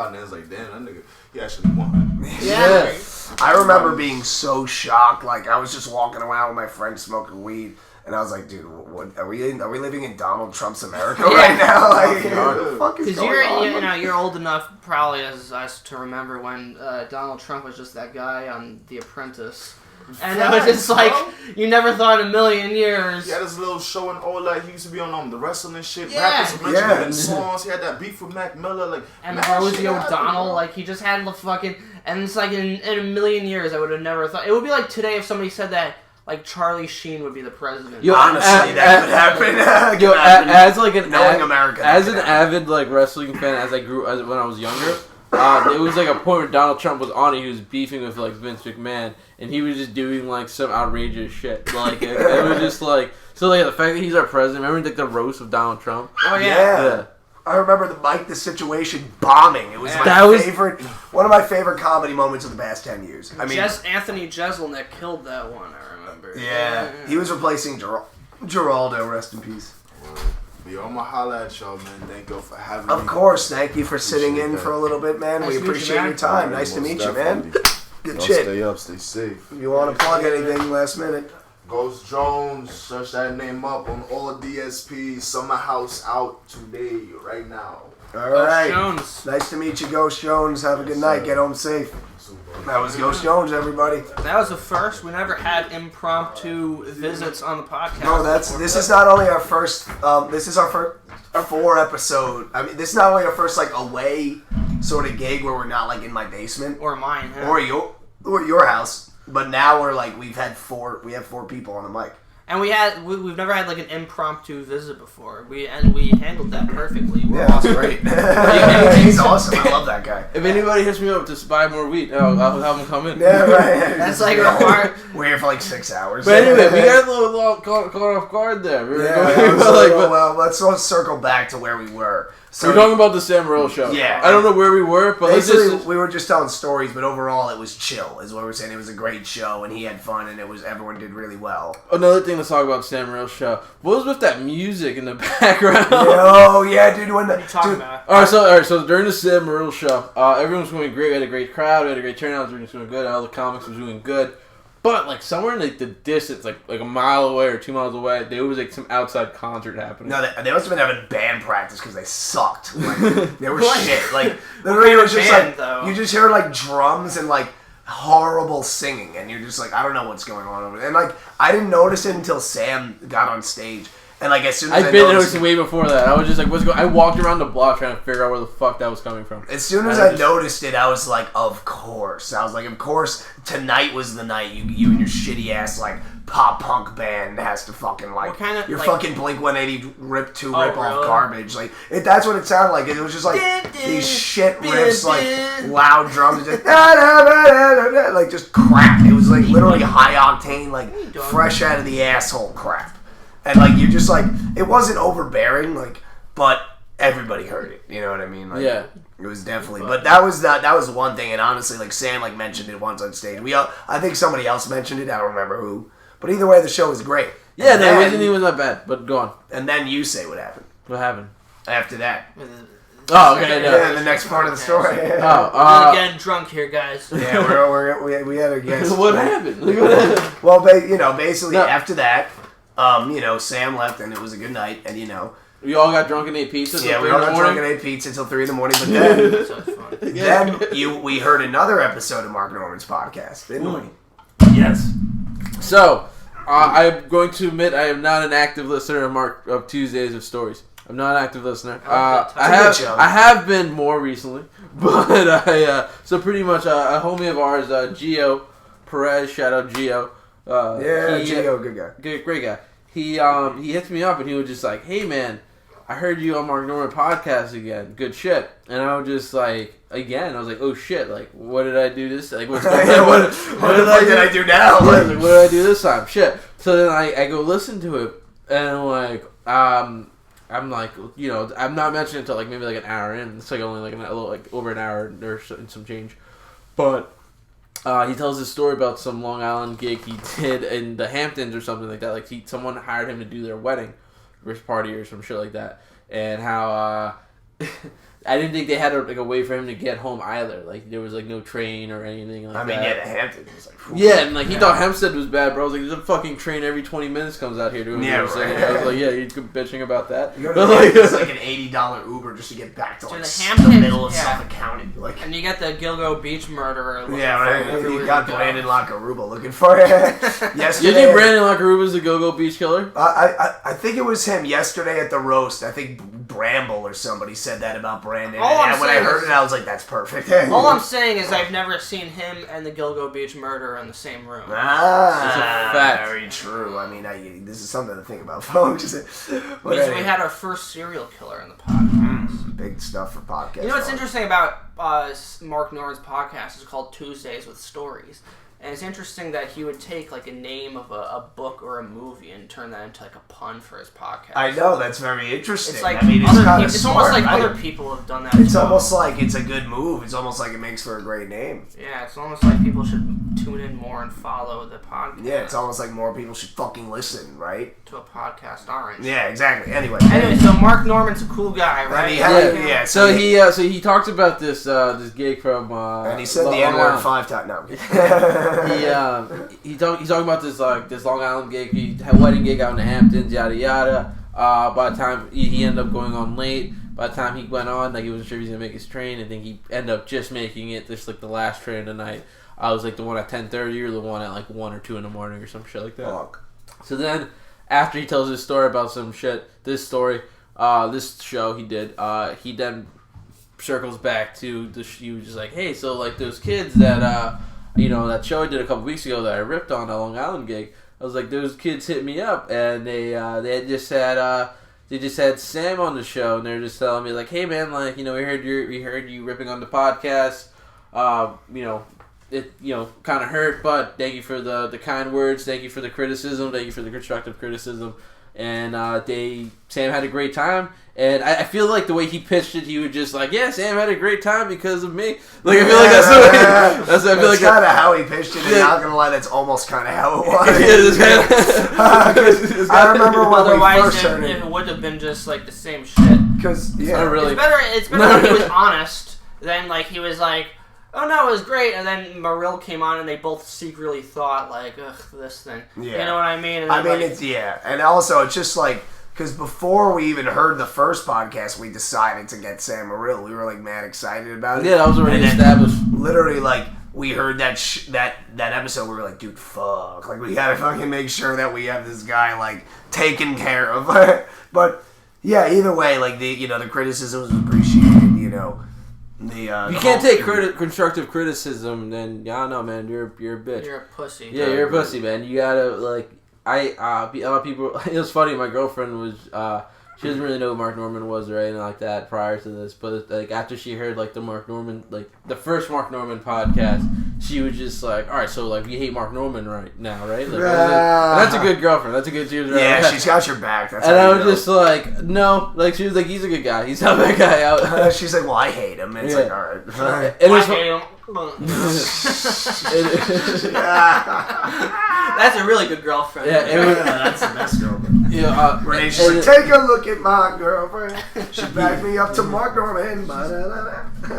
And it's like, damn, that nigga, he actually won. Yeah. I remember being so shocked. Like I was just walking around with my friends smoking weed. And I was like, dude, what are we living in Donald Trump's America right now? Like, what the fuck is going on? You're old enough, probably as us, to remember when Donald Trump was just that guy on The Apprentice. And it was just like, you never thought in a million years. He had his little show and all that. He used to be on the wrestling shit. Yeah. Rappers were mentioning him in songs. He had that beef with Mac Miller. Like, And mad Rosie shit happened, O'Donnell, bro. like, he just had the fucking... And it's like, in a million years, I would have never thought... It would be like today if somebody said that, like, Charlie Sheen would be the president. Yo, Honestly, that could happen. Yo, as like an knowing America, as an avid like wrestling fan, when I was younger, it was like a point where Donald Trump was on it. He was beefing with like Vince McMahon, and he was just doing like some outrageous shit. Like it was just like so. Like the fact that he's our president. Remember like the roast of Donald Trump? Oh, yeah. Yeah. I remember the Mike the Situation bombing. It was one of my favorite comedy moments of the past 10 years. I mean, Anthony Jeselnik killed that one, I remember. Yeah. He was replacing Geraldo, rest in peace. Yo, I'm gonna holla at y'all, man. Thank you for having me. Of course, thank you for sitting in that. for a little bit, man. Nice We to meet you, appreciate man. your time. Yeah, Nice to most meet you, man. definitely. Good Y'all shit. stay up, stay safe. If you want to plug anything last minute? Ghost Jones, search that name up on all DSPs. Summer House out today, right now. All right. Jones. Nice to meet you, Ghost Jones. Have a good night. Get home safe. That was Ghost Jones, everybody. That was the first. We never had impromptu visits on the podcast. No, this is not only our first. This is our first 4 episode. I mean, this is not only our first like away sort of gig where we're not like in my basement Or mine. Huh? or your house, but now we're like we have 4 people on the mic. And we've never had like an impromptu visit before. We handled that perfectly. We're Yeah, that's awesome. great. He's awesome. I love that guy. If anybody hits me up to buy more weed, I'll have them come in. Yeah, right. That's like a hard. We're here for like 6 hours. But anyway, we got a little caught off guard there. We were Yeah, going, well, let's circle back to where we were. So we're talking about the Sam Morril show. Yeah. I don't know where we were, but let's basically, just... we were just telling stories, but overall it was chill, is what we're saying. It was a great show, and he had fun, and everyone did really well. Another thing to talk about Sam Morril's show. What was with that music in the background? Oh, yeah, dude. When What are you talking about? All right, so during the Sam Morril show, everyone was going great. We had a great crowd. We had a great turnout. We were doing good. All the comics was doing good. But like somewhere in like the distance, like a mile away or 2 miles away, there was like some outside concert happening. No, they must have been having band practice because they sucked. Like, they were What? shit. Like, What literally, kind it of was just band, like though? you just hear like drums and like horrible singing, and you're just like, I don't know what's going on over there. And like, I didn't notice it until Sam got on stage. And like as soon as I've I been noticed noticing way before that. I was just like, what's going? I walked around the block trying to figure out where the fuck that was coming from. As soon as I noticed it, I was like, of course. I was like, of course, tonight was the night you and your shitty ass, like, pop punk band has to fucking, like, What kind of, your like- fucking Blink-182 rip-off really? garbage. Like, that's what it sounded like. It was just, like, these shit riffs, like, loud drums, just, like, just crap. It was, like, literally high-octane, like, fresh out of the asshole crap. And, like, you're just, like, it wasn't overbearing, like, but everybody heard it. You know what I mean? Like, Yeah. It was definitely, but that was one thing, and honestly, like Sam like mentioned it once on stage. I think somebody else mentioned it. I don't remember who, but either way, the show was great. Yeah, And no, then, it wasn't even that bad. But go on. And then you say what happened What happened? after that. Oh, okay. No. Yeah, the next part of the story. Oh, We're getting drunk here, guys. Yeah, we had a guest. what happened? What happened? Well, basically No. after that, Sam left, and it was a good night, and We all got drunk and ate pizza. yeah, we till all 3 got in the drunk morning. and ate pizza until 3 a.m. But then. So it's fun. Then we heard another episode of Mark Norman's podcast, didn't we? Yes. So, I'm going to admit I am not an active listener of Tuesdays of Stories. I'm not an active listener. I have been more recently, but so pretty much a homie of ours, Gio Perez, shout out Gio. Gio, good guy. Great guy. He hits me up and he was just like, "Hey man, I heard you on Mark Norman podcast again. Good shit." And I was just like, I was like, "Oh shit! Like, what did I do this? Like, what's going on? What did I do now? Yeah, like, what did I do this time? Shit." So then I go listen to it and I'm like, I'm not mentioning it until like maybe like an hour in. It's like only like a little like over an hour or so, and some change, but. He tells this story about some Long Island gig he did in the Hamptons or something like that. Like someone hired him to do their wedding, party or some shit like that, and how I didn't think they had a way for him to get home either. Like there was like no train or anything like that. I mean, yeah, the Hamptons was like, yeah, and like he thought Hempstead was bad, bro. I was like, there's a fucking train every 20 minutes comes out here to him. Yeah, right. I was like, yeah, you're bitching about that. It's like an $80 Uber just to get back to like the middle of Suffolk County. Like, and you got the Gilgo Beach murderer. Yeah, right. You got Brandon Lockeruba looking for it. Yesterday, you think Brandon Lockeruba's the Go-Go Beach killer? I think it was him yesterday at the roast. I think Bramble or somebody said that about Brandon. And when I heard it, I was like, that's perfect. All I'm saying is I've never seen him and the Gilgo Beach murderer in the same room. Very true. I mean, this is something to think about, folks. But we had our first serial killer in the podcast. Big stuff for podcasts. You know what's interesting about Mark Norman's podcast is called Tuesdays with Stories. And it's interesting that he would take like a name of a book or a movie and turn that into like a pun for his podcast. I know, that's very interesting. It's like I mean, it's almost like other people have done that. It's almost like it's a good move. It's almost like it makes for a great name. Yeah, it's almost like people should tune in more and follow the podcast. Yeah, it's almost like more people should fucking listen, right? To a podcast orange. Yeah, exactly. Anyway, so Mark Norman's a cool guy, right? So he talked about this gig from and he said the N-word 5 times. No. He's talking about this Long Island gig. He had a wedding gig out in the Hamptons, yada yada. By the time he ended up going on late, by the time he went on, like he wasn't sure if he was gonna make his train. I think he ended up just making it. Just like the last train of the night. I was like the one at 10:30 or the one at like 1 or 2 in the morning or some shit like that. Fuck. So then, after he tells his story about some shit, this show he did, he then circles back to he was just like, hey, so like those kids that that show I did a couple weeks ago that I ripped on a Long Island gig. I was like, those kids hit me up and they just had Sam on the show and they're just telling me like, hey man, like we heard you ripping on the podcast. It kind of hurt, but thank you for the kind words, thank you for the criticism, thank you for the constructive criticism. And Sam had a great time, and I feel like the way he pitched it, he was just like, "Yeah, Sam had a great time because of me." Like I feel like that's kind of how he pitched it. And not gonna lie, that's almost kind of how it was. I remember when we first heard it. It would have been just like the same shit. Because it's better when he was honest than like he was like, oh no, it was great, and then Marill came on and they both secretly thought like, ugh, this thing. Yeah. You know what I mean? And and also it's just like, because before we even heard the first podcast, we decided to get Sam Marill. We were like mad excited about it. Yeah, that was already established. Literally, like we heard that episode, we were like, dude, fuck, like we gotta fucking make sure that we have this guy like taken care of. But yeah, either way, like the criticism was appreciated. You can't take constructive criticism, then no man, you're a bitch. You're a pussy. Yeah, you're a pussy, man. You gotta like a lot of people. It was funny. My girlfriend was she doesn't really know who Mark Norman was or anything like that prior to this, but like after she heard like the Mark Norman, like the first Mark Norman podcast, she was just like, all right, so like you hate Mark Norman right now, right? Like, that's a good girlfriend. That's a good dude. Right? Yeah, she's got your back. That's and I was just like, no, like she was like, he's a good guy. He's not that guy out. She's like, well, I hate him. And it's like, all right. And I hate him. That's a really good girlfriend. Yeah, that's the best girlfriend. Yeah, Renee, she's like, take a look at my girlfriend. She backed me up to Mark Norman.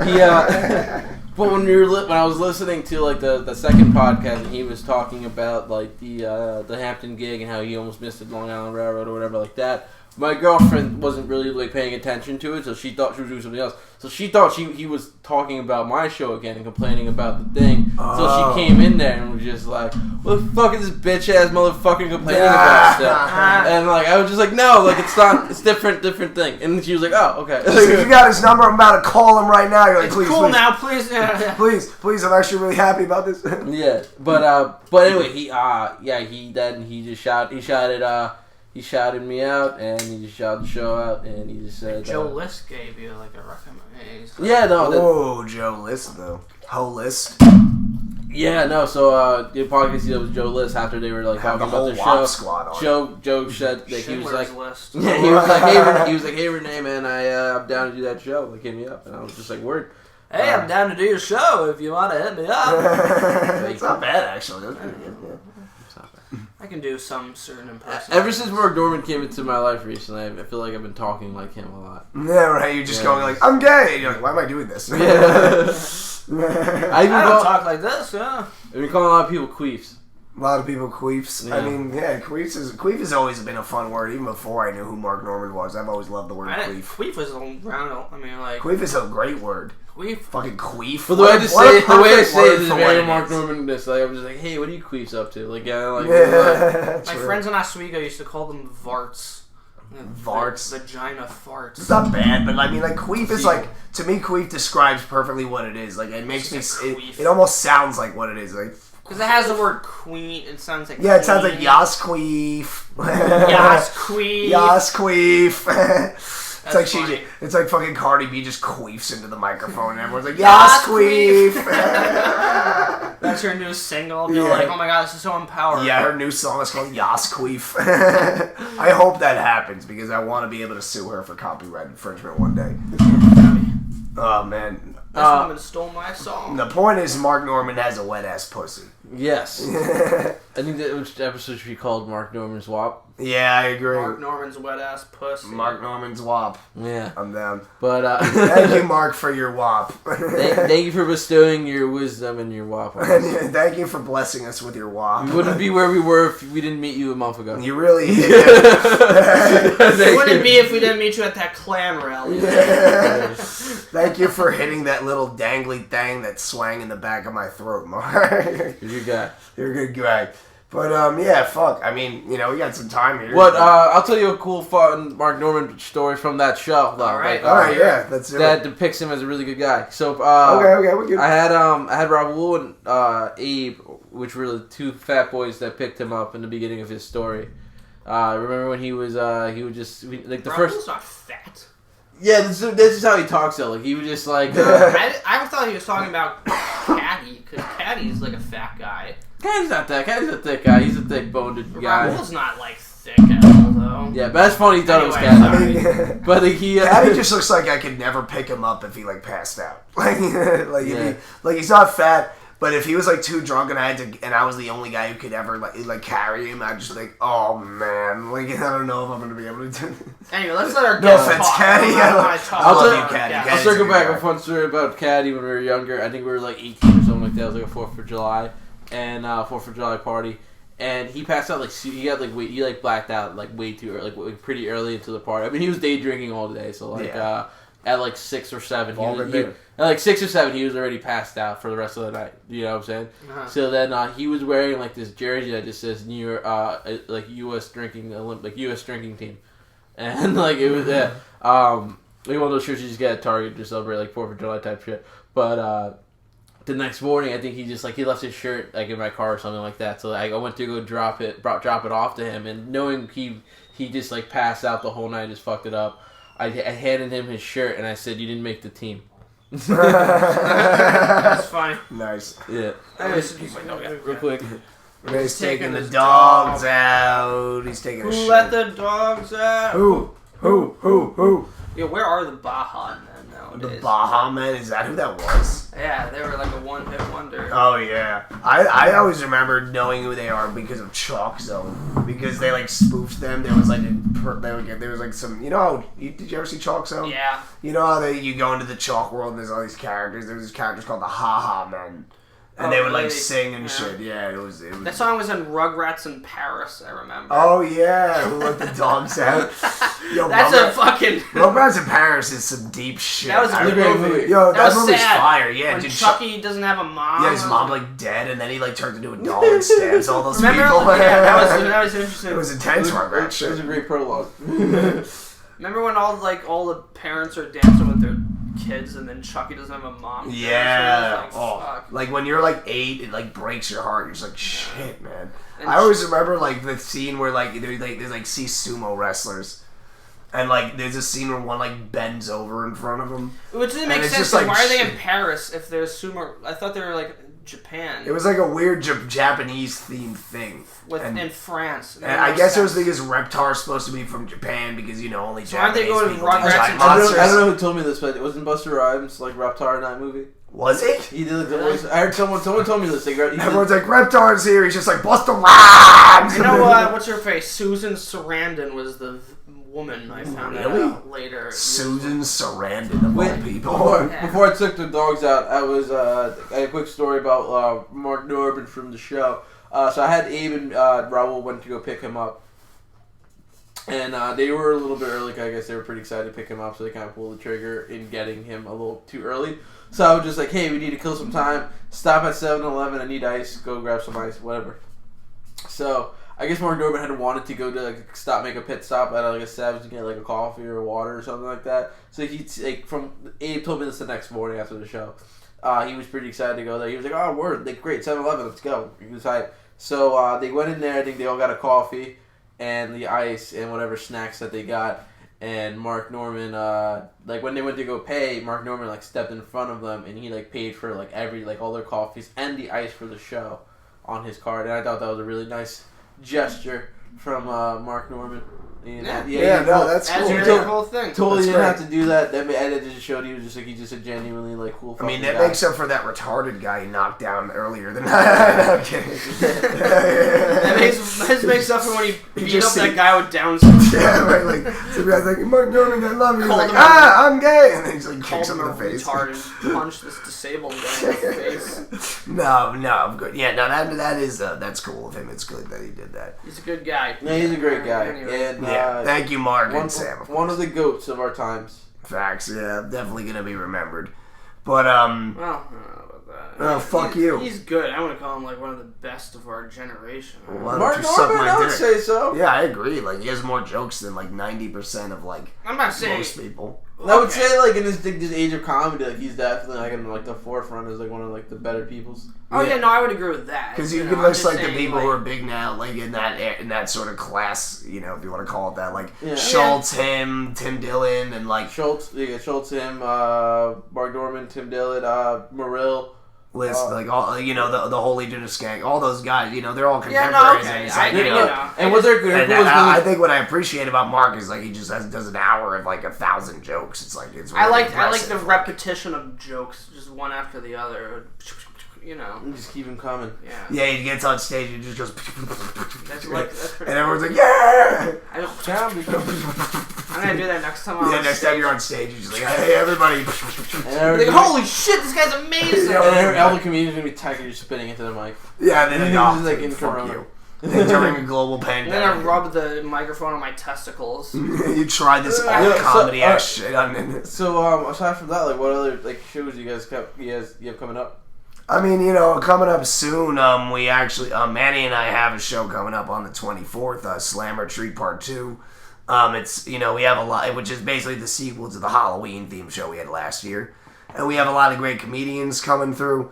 Yeah. But when I was listening to like the second podcast, and he was talking about like the Hampton gig and how he almost missed the Long Island Railroad or whatever like that. My girlfriend wasn't really like paying attention to it, so she thought she was doing something else. So she thought he was talking about my show again and complaining about the thing. So she came in there and was just like, "What the fuck is this bitch ass motherfucking complaining about stuff?" And like I was just like, "No, like it's not. It's different thing." And she was like, "Oh, okay." If you got his number, I'm about to call him right now. You're like, "Please, cool please. now, please, please. I'm actually really happy about this." Yeah, but anyway, he shouted me out, and he just shouted the show out, and he just said... Joe List gave you, like, a recommendation. Yeah, no. Oh, Joe List, though. Whole List. Yeah, no, so, the podcast that was Joe List after they were, like, talking about the show. Squad on Joe said that he was like... List. Yeah, he was like, hey, Renee, man, I'm down to do that show. Like, hit me up. And I was just like, word. Hey, I'm down to do your show if you want to hit me up. It's not bad, actually. That's pretty good. I can do some certain impressions. Ever since Mark Norman came into my life recently, I feel like I've been talking like him a lot. Yeah, right. You're just going like, I'm gay. And you're like, why am I doing this? Yeah. I don't talk like this, yeah. I've been calling a lot of people queefs. A lot of people queefs. Yeah. I mean, yeah, queef has always been a fun word. Even before I knew who Mark Norman was, I've always loved the word queef. Queef was around. I mean, like Queef is a great word. queef. Fucking queef. But the way I say it is very Mark Norman. Norman. This like I'm just like, hey, what are you queefs up to? Like, yeah, like My friends in Oswego used to call them varts. Varts. Vagina farts. It's not bad, but I mean, like queef is like, to me, queef describes perfectly what it is. Like it makes me. It almost sounds like what it is. Like. Because it has the word queen, it sounds like. Yeah, it sounds like Yas Queef. Yas Queef. Yas Queef. It's like funny. it's like fucking Cardi B just queefs into the microphone and everyone's like, Yas Queef. That's her new single. They're like, oh my god, this is so empowering. Yeah, her new song is called Yas Queef. I hope that happens because I want to be able to sue her for copyright infringement one day. Oh man. This woman stole my song. The point is, Mark Norman has a wet ass pussy. yes. I think that which episode should be called Mark Norman's W.A.P. Yeah, I agree. Mark Norman's wet ass pussy. Mark Norman's W.A.P. Yeah. I'm down. But Thank you, Mark, for your W.A.P. thank you for bestowing your wisdom and your W.A.P. on us. Thank you for blessing us with your W.A.P. We wouldn't be where we were if we didn't meet you a month ago. You really. It wouldn't be if we didn't meet you at that Klan rally. Thank you for hitting that little dangly thing that swang in the back of my throat, Mark. You're a good guy. You're a good guy. But, yeah, fuck. I mean, you know, we got some time here. What? I'll tell you a cool, fun Mark Norman story from that show. Though. All right. Alright, yeah. That's it. That depicts him as a really good guy. So, Okay, we're good. I had Raul and Abe, which were the two fat boys that picked him up in the beginning of his story. Remember when he would just like the Raul's first. not fat. Yeah, this is how he talks though. Like he was just like. I thought he was talking about Caddy, because Caddy's like a fat guy. Caddy's not that. Caddy's a thick guy. He's a thick boned guy. Raul's not like thick at all, though. Yeah, but that's funny. He thought it was Anyway, Caddy. But he. Caddy just looks like I could never pick him up if he, like, passed out. Like Yeah. He's not fat. But if he was like too drunk and I was the only guy who could ever like carry him, I'd just like, oh man, like I don't know if I'm gonna be able to do it. Anyway, let's let our No guests offense, talk. Caddy. I'll love tell you, Caddy. Yeah. I'll Caddy's circle a good back guy. a fun story about Caddy when we were younger. I think we were like 18 or something like that. It was like a 4th of July and 4th of July party, and he passed out he blacked out like way too early, like pretty early into the party. I mean, he was day drinking all day, so like at like 6 or 7, at like 6 or 7, he was already passed out for the rest of the night. You know what I'm saying? Uh-huh. So then he was wearing like this jersey that just says New York, like U.S. drinking team, and like it was like one of those shirts you just get at Target to celebrate like 4th of July type shit. But the next morning, I think he left his shirt like in my car or something like that. So like, I went to go drop it off to him, and knowing he just like passed out the whole night, just fucked it up. I handed him his shirt and I said, "You didn't make the team." That's funny. Nice. Yeah. Real quick. He's taking the dogs out. He's taking a Who shit. let the dogs out? Who? Yeah, where are the Baja men The nowadays? Baja Men, is that who that was? Yeah, they were like a one-hit wonder. Oh yeah, I always remember knowing who they are because of Chalk Zone, because they like spoofed them. There was like there was like some, you know, did you ever see Chalk Zone? Yeah. You know how you go into the chalk world and there's all these characters. There was these characters called the Ha Ha Men, and they would like sing and shit. Yeah, it was. That song was in Rugrats in Paris, I remember. Oh yeah, who let the dogs out? Yo, That's a fucking. Rugrats in Paris is some deep shit. That was a good movie. Yo, That was movie's sad. fire. Yeah, When dude, Chucky doesn't have a mom. yeah, his mom like dead, and then he like turns into a doll and stabs all those Remember? people. Yeah, that was interesting. It was intense, Rugrats It was a shit. great prologue. Remember when all the parents are dancing with their kids, and then Chucky doesn't have a mom? Yeah. So it was like, fuck. Like when you're like 8, it like breaks your heart. You're just like, shit, man. And I always remember like the scene where like there's like see sumo wrestlers. And like, there's a scene where one like bends over in front of him. Which doesn't make it's sense. just, like, Why are they in Paris if there's sumo? I thought they were like Japan. It was like a weird Japanese themed thing. In France. And I guess it was because Reptar's supposed to be from Japan because, you know, only So aren't they Japanese going to people eat Rugrats giant and I monsters. don't know who told me this, but wasn't Busta Rhymes like Reptar in that movie? Was he? He did like the voice. I heard someone told me this. Everyone's like, Reptar's here. He's just like, bust the rhymes. You know what? What's her face? Susan Sarandon was the woman I found out later. Susan Sarandon of all people. Before I took the dogs out, I had a quick story about Mark Norman from the show. So I had Abe and Raul went to go pick him up. And they were a little bit early. I guess they were pretty excited to pick him up, so they kind of pulled the trigger in getting him a little too early. So I was just like, hey, we need to kill some time. Stop at 7-Eleven. I need ice. Go grab some ice, whatever. So I guess Mark Norman had wanted to go to make a pit stop at like a 7 to get like a coffee or water or something like that. So Abe told me this the next morning after the show. He was pretty excited to go there. He was like, oh, word, great, 7-Eleven, let's go. He was hyped. So they went in there. I think they all got a coffee and the ice and whatever snacks that they got. And Mark Norman, when they went to go pay, Mark Norman stepped in front of them and he paid for all their coffees and the ice for the show on his card. And I thought that was a really nice gesture from Mark Norman. That's cool. That's your whole thing. Totally didn't have to do that. That just showed he was he's just a genuinely cool. I mean, that guy. Makes up for that retarded guy he knocked down earlier than I'm kidding. that makes up for when he beat up that guy with Down syndrome. Yeah, right. So the guy's like, Mark Norman, I love you. He's like, I'm gay, and then he's kicks him in the face. Retarded, punch this disabled guy in the face. No, I'm good. Yeah, no, that is that's cool of him. It's good that he did that. He's a good guy. No, he's a great guy. Anyway. And thank you, Mark and Sam. One of the goats of our times. Facts, yeah, definitely gonna be remembered. But well, I don't know about that. Oh, fuck you. He's good. I want to call him one of the best of our generation. Well, Mark Norman, I would say so. Yeah, I agree. He has more jokes than 90% of I'm not saying most people. I would say in this age of comedy, he's definitely in the forefront as one of the better peoples. Oh yeah, no, I would agree with that. Because you can list the people who are big now, in that sort of class, if you want to call it that, Schultz, him, Tim Dillon, and Schultz, him, Mark Norman, Tim Dillon, Morrill. List all the whole Legion of Skank, all those guys, they're all contemporaries. Yeah, no, okay. And what they're good. I think what I appreciate about Mark is he just does an hour of 1,000 jokes. It's it's. Really I like impressive. the repetition of jokes, just one after the other. And just keep him coming. Yeah. Yeah, he gets on stage and just goes. That's pretty. And everyone's like, yeah. I'm gonna do that next time. Next time you're on stage, you're just like, hey, everybody. Holy shit, this guy's amazing. And all the comedians are gonna be tired of spitting into the mic. Yeah, and then he's in fuck Corona. you. During a global pandemic. And then I rub the microphone on my testicles. You try this comedy ass shit on it. So aside from that, what other shows you have coming up? I mean, coming up soon, we actually, Manny and I have a show coming up on the 24th, Slammer Treat Part 2. It's, we have a lot, which is basically the sequel to the Halloween theme show we had last year. And we have a lot of great comedians coming through.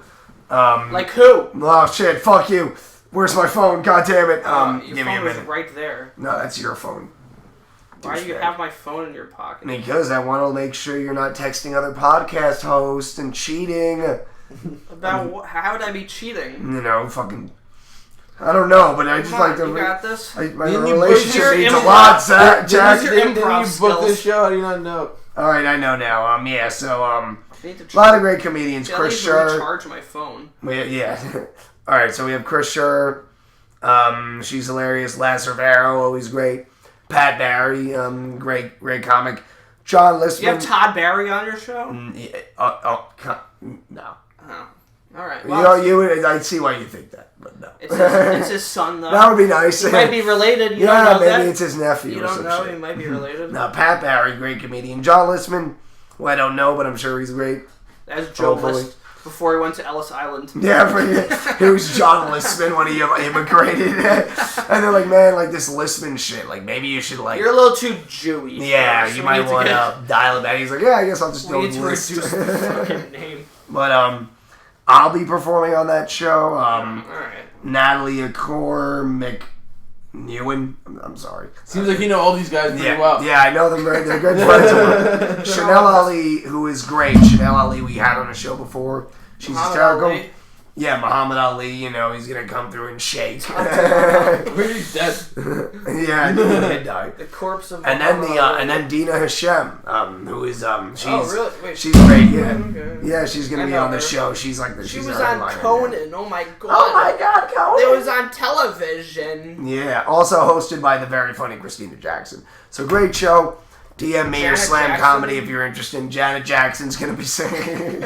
Like who? Oh, shit, fuck you. Where's my phone? God damn it. Your give me a phone is minute. right there. No, that's your phone. Why do you have my phone in your pocket? Because I want to make sure you're not texting other podcast hosts and cheating. About how would I be cheating? Fucking. I don't know, but I just like to. You got this. My relationship needs a lot, Jack. Didn't you book this show? How do you not know? All right, I know now. Yeah. So a lot of great comedians. Chris Scher. Recharge my phone. Yeah. All right, so we have Chris Scher. She's hilarious. Laz Rivero, always great. Pat Barry, great comic. John Listman. You have Todd Barry on your show? No. Oh. All right. Well, I see why you think that, but no. It's his son, though. That would be nice. He might be related. You don't know maybe that? It's his nephew. You don't know. He might be related. No, Pat Barry, great comedian. John Listman, who I don't know, but I'm sure he's great. As Joe List before he went to Ellis Island. Yeah, he was John Listman when he immigrated. And they're like, man, this Listman shit, maybe you should You're a little too Jewy. Yeah, you might want to dial it back. He's like, yeah, I guess I'll just go with List. Reduce the fucking name. But I'll be performing on that show. Alright. Natalie Accor McNewen. I'm sorry. Seems like you know all these guys pretty well. Yeah, I know them. They're good friends of mine. Chanel Ali, who is great. Chanel Ali, we had on a show before. She's hysterical. Yeah, Muhammad Ali, you know, he's gonna come through and shake. He's dead. Yeah, he did die. The corpse of And then Muhammad Ali. and then Dina Hashem, who is she's really? Wait, she's great, yeah. Okay. Yeah, she's gonna I be know on the her. show. She's like She she's was the on headliner, Conan. Oh my god. Oh my god, Conan! It was on television. Yeah, also hosted by the very funny Christina Jackson. So great show. DM me your Janet slam Jackson? comedy if you're interested. Janet Jackson's gonna be singing.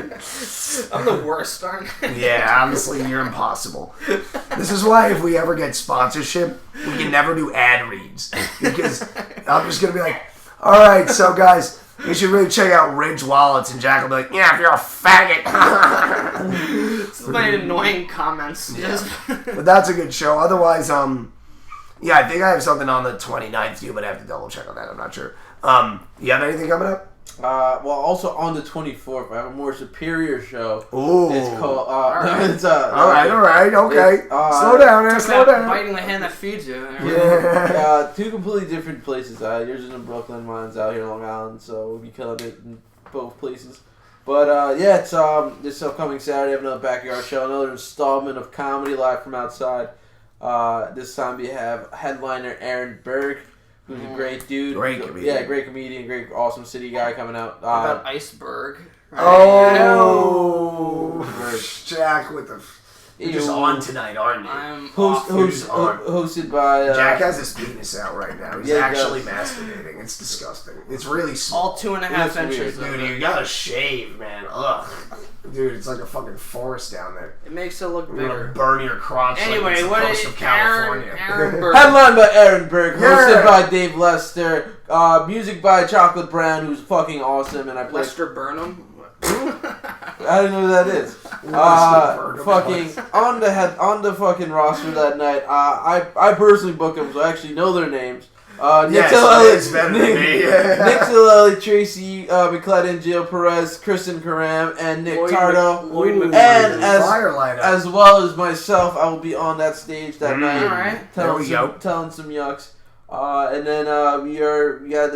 I'm the worst, aren't I? Yeah, honestly, you're impossible. This is why if we ever get sponsorship, we can never do ad reads. Because I'm just going to be like, alright, so guys, you should really check out Ridge Wallets. And Jack will be like, yeah, if you're a faggot. This is my annoying comments. Yeah. But that's a good show. Otherwise, yeah, I think I have something on the 29th too, but I have to double check on that. I'm not sure. You have anything coming up? Well, also on the 24th, I have a more superior show. Ooh. It's called. Alright. It's Alright, okay. Slow down there, slow down. Biting the hand that feeds you. Yeah, two completely different places. Yours is in Brooklyn, mine's out here in Long Island, so we'll be killing it in both places. But yeah, it's this upcoming Saturday. I have another backyard show, another installment of Comedy Live from Outside. This time we have headliner Aaron Berg, who's a great dude. Great comedian. Yeah, great comedian, great awesome city guy coming out. What about Iceberg? Right? Oh, Jack with the... You're just on tonight, aren't you? I'm hosted by... Jack has his penis out right now. He's Yeah, he actually does. masturbating. It's disgusting. It's really small. all 2.5 inches. Dude, of it. you gotta shave, man. Ugh. Dude, it's like a fucking forest down there. It makes it look You're gonna bigger. burn your crotch Anyway, like it's the what coast is of California. Aaron Berg? Headlined by Aaron Berg, hosted Yeah. by Dave Lester, music by Chocolate Brown, who's fucking awesome, and I play... Lester Burnham? I don't know who that is. Fucking on the fucking roster that night. I personally book them, so I actually know their names. Nick Yes, Tillelli, it's better than me. Nick Tillelli, Tracy McClellan, Jill Perez, Kristen Karam, and Nick Tardo. Lloyd Ooh, McClure. And fire lineup. as well as myself, I will be on that stage that night, Alright. telling There we go. telling some yucks. And then we got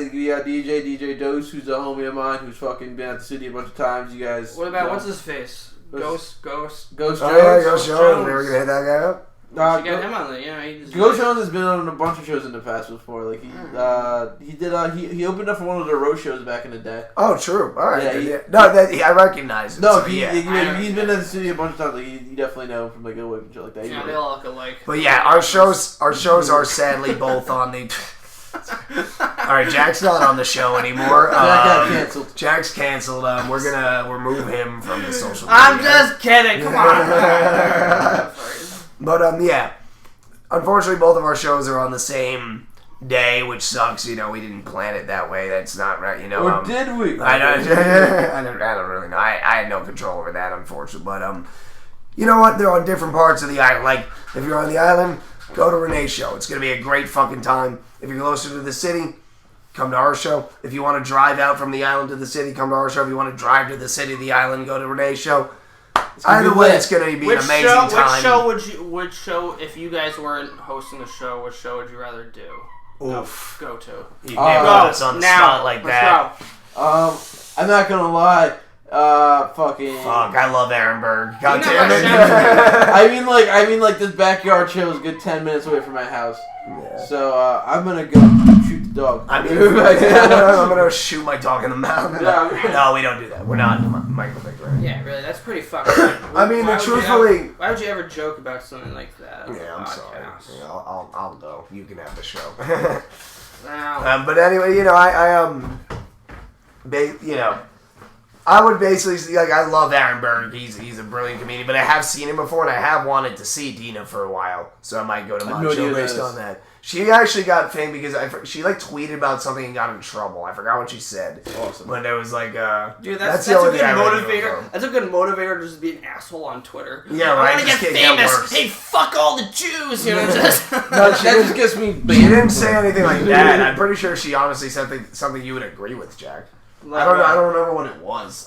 DJ Dose, who's a homie of mine, who's fucking been at the city a bunch of times. You guys. What about, know. what's his face? Ghost Ghost Oh, Jones? yeah, Ghost Jones. Jones. We were gonna hit that guy up. You got him on the, he's Ghost Jones has been on a bunch of shows in the past before. Like he opened up for one of the roast shows back in the day. Oh, true. All right. Yeah, I recognize him. No, so, he's yeah. been at the city a bunch of times. Like you definitely know him from like Good and shit like that. Yeah, they all look alike. But yeah, our shows are sadly both on the. All right, Jack's not on the show anymore. Jack got canceled. Jack's canceled. We're gonna remove him from the social media. I'm just kidding. Come on. But yeah, unfortunately, both of our shows are on the same day, which sucks. You know, we didn't plan it that way. That's not right. You know, Or did we? I don't really know. I had no control over that, unfortunately. But you know what? They're on different parts of the island. Like if you're on the island, go to Renee's show. It's gonna be a great fucking time. If you're closer to the city, come to our show. If you want to drive out from the island to the city, come to our show. If you want to drive to the city, the island, go to Renee's show. Either way, it's going to be an amazing time. Which show, if you guys weren't hosting the show, which show would you rather do? Oof. Go to. You can't put us on the spot like that. Let's I'm not gonna lie. Fucking. Fuck, I love Aaron Berg. God You damn know it. my I mean, like this backyard show is a good 10 minutes away from my house. Yeah. So I'm gonna go shoot the dog. I mean, I'm going to shoot my dog in the mouth. Yeah. No, we don't do that. We're not Michael Vick, right? Yeah, really, that's pretty fucked up. I mean, truthfully... Why would you ever joke about something like that? on Yeah, a I'm podcast? sorry. Yeah, I'll go. You can have the show. Now, But anyway, you know, I would basically see, like, I love Aaron Berg. He's a brilliant comedian, but I have seen him before, and I have wanted to see Dina for a while, so I might go to my show based on that. She actually got fame because she like tweeted about something and got in trouble. I forgot what she said. Awesome. But it was like, dude, the that's a only good thing I really know motivator. from. That's a good motivator to just be an asshole on Twitter. Yeah, I right. want to get Just can't get famous. worse. Hey, fuck all the Jews. You know, just. No, That just gets me. She didn't say anything like that. I'm pretty sure she honestly said something you would agree with, Jack. I don't know. I don't remember what it was.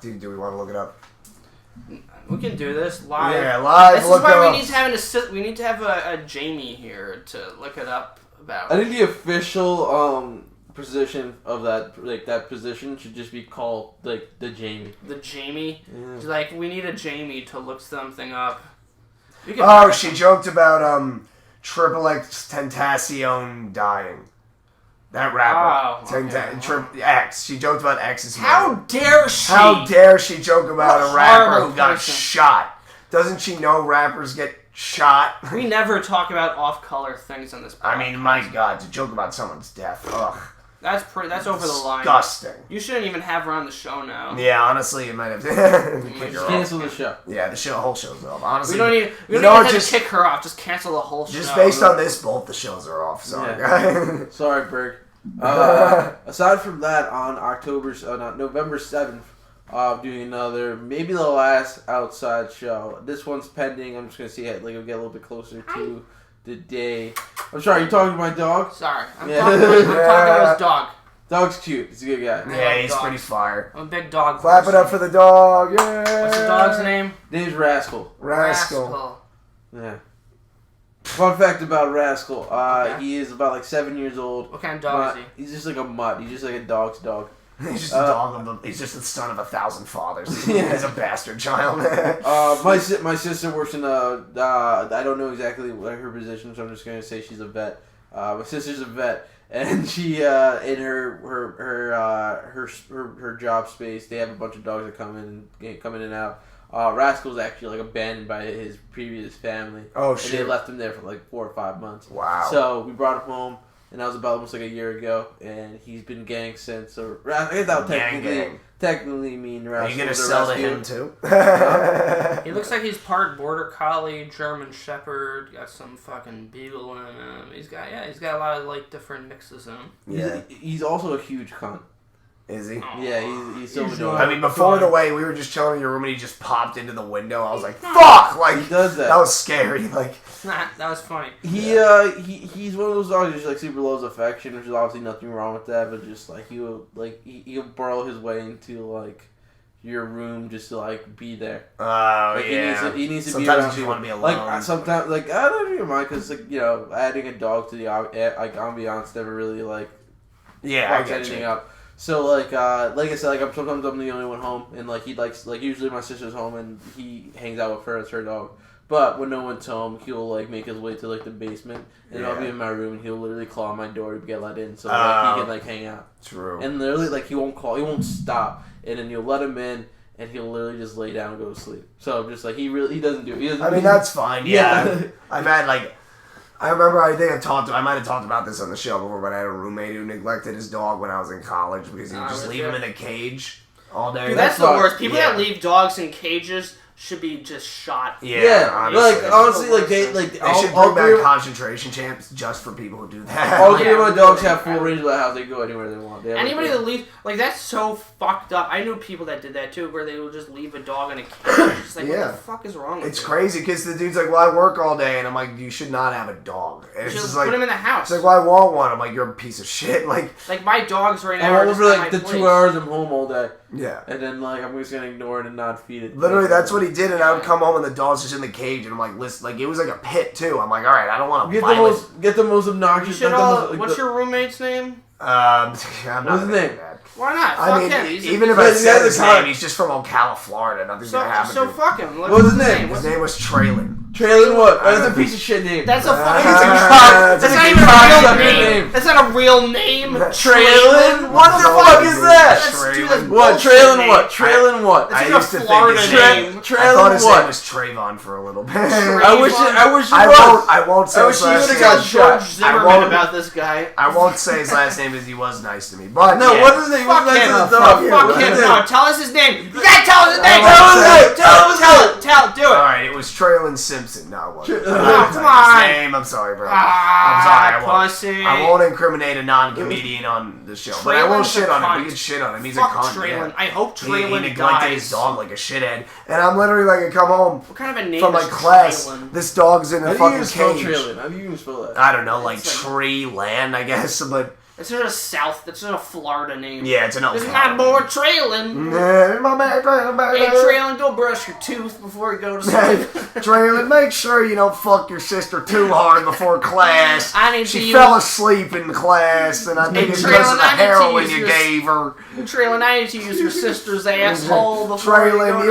Do we want to look it up? We can do this live. Yeah, live. This is why we need to have a Jamie here to look it up about. I think the official position of that position should just be called like the Jamie. The Jamie? Yeah. Like, we need a Jamie to look something up. Oh, she joked about Triple X Tentacion dying. That rapper. X. She joked about X's murder. How dare she? How dare she joke about a rapper who got person. shot? Doesn't she know rappers get shot? We never talk about off-color things on this podcast. I mean, my God, to joke about someone's death. Ugh. That's over the line. Disgusting. You shouldn't even have her on the show now. Yeah, honestly, it might have kick her off. Cancel the show. Yeah, the whole show's off. Honestly, We don't even have to kick her off. Just cancel the whole show. Just based on this, both the shows are off. Sorry, guys. Sorry, Berg. Aside from that, on November 7th, doing another, maybe the last outside show. This one's pending. I'm just gonna see it. Like, it'll get a little bit closer to the day. I'm sorry. You talking to my dog? Sorry, I'm talking to his dog. Dog's cute. He's a good guy. Yeah, he's pretty fire. I'm a big dog. Clap it up for the dog. Yeah. What's the dog's name? Name's Rascal. Rascal. Yeah. Fun fact about Rascal. Okay. He is about like 7 years old. What kind of dog is he? He's just like a mutt. He's just like a dog's dog. He's just a dog. He's just the son of 1,000 fathers. He's a bastard child. My sister works in I don't know exactly what her position, so I'm just gonna say she's a vet. My sister's a vet, and she in her job space, they have a bunch of dogs that come in and out. Rascal's actually like abandoned by his previous family. Oh and shit! they left him there for like 4 or 5 months. Wow. So we brought him home, and that was about almost like a year ago, and he's been gang since. So I guess that would technically mean Rascal. Are you gonna sell to him too? He looks like he's part border collie, German shepherd, got some fucking beagle in him. He's got a lot of like different mixes in him. Yeah. He's also a huge cunt. Is he? Yeah, he's so annoying. I mean, before the way we were just chilling in your room and he just popped into the window. I was like, "Fuck!" Like he does that. That was scary. Like That was funny. He's one of those dogs who just like super loves affection, which is obviously nothing wrong with that. But just like he'll burrow his way into like your room just to like be there. Oh like, yeah. He needs to sometimes be around you just want to be alone. Like sometimes like I don't even mind because like adding a dog to the like ambiance never really like I get anything you. up. So like I said, like sometimes I'm the only one home, and like he likes like usually my sister's home and he hangs out with her as her dog. But when no one's home, he'll like make his way to like the basement, and I'll be in my room, and he'll literally claw on my door to get let in, so like, he can like hang out. True. And literally like he won't stop, and then you'll let him in, and he'll literally just lay down and go to sleep. So just like he doesn't do it. I mean that's fine. Yeah. I've had like. I remember, I might have talked about this on the show before, but I had a roommate who neglected his dog when I was in college because he would just leave him in a cage all day. Dude, that's the worst. People that leave dogs in cages should be just shot. Yeah, honestly, they should bring back concentration camps just for people who do that. All three of my dogs have full range of the house. They go anywhere they want. Anybody that leaves, like, that's so fucked up. I knew people that did that too, where they would just leave a dog in a cage. It's like, what the fuck is wrong with It's you? crazy because the dude's like, well, I work all day, and I'm like, you should not have a dog. And it's just like, put him in the house. It's like, well, I want one. I'm like, you're a piece of shit. Like my dogs right now I'm are over just like the 2 hours I'm home all day. Yeah. And then like I'm just gonna ignore it and not feed it. Literally, that's what he did, and I would come home and the dog's just in the cage, and I'm like, listen, like it was like a pit too. I'm like, all right, I don't want to get the most obnoxious. What's your roommate's name? I'm not what's his name? Why not? I mean, even if I said his name, he's just from Ocala, Florida. Nothing's gonna happen. So fuck him. What's his name? His name was Traylon. Traylon what? That's a piece of shit name. That's a fucking that's not even a real name. That's not a real name. Traylon? What the fuck is that? What? Traylon what? Traylon what? That's like a Florida name. I thought his name was Trayvon for a little bit. I wish it I won't say his last name. got George Zimmerman about this guy. I won't say his last name because he was nice to me. But no, what is his name? Fuck him. No, tell us his name. You gotta tell us his name. Tell it. Do it. All right, it was Traylon Simpson. No, it wasn't. Come on. His name. I'm sorry, bro. I'm sorry. I won't incriminate a non-comedian on the show, but I will shit on him. We can shit on him. He's a cunt. Traylon. I hope Traylon he neglected dies. his dog like a shithead, and I'm literally like, I come home what kind of a name from my class. Traylon? This dog's in a fucking cage. How do you spell that? I don't know, like tree land, I guess, but. It's just a South. It's just a Florida name. Yeah, it's an old. This is my boy Traylon. My man, Hey, Traylon, go brush your tooth before you go to sleep. Traylon, make sure you don't fuck your sister too hard before class. She fell asleep in class, and I think it's because of the heroin you gave her. Traylon, I need to use your sister's asshole before Traylon,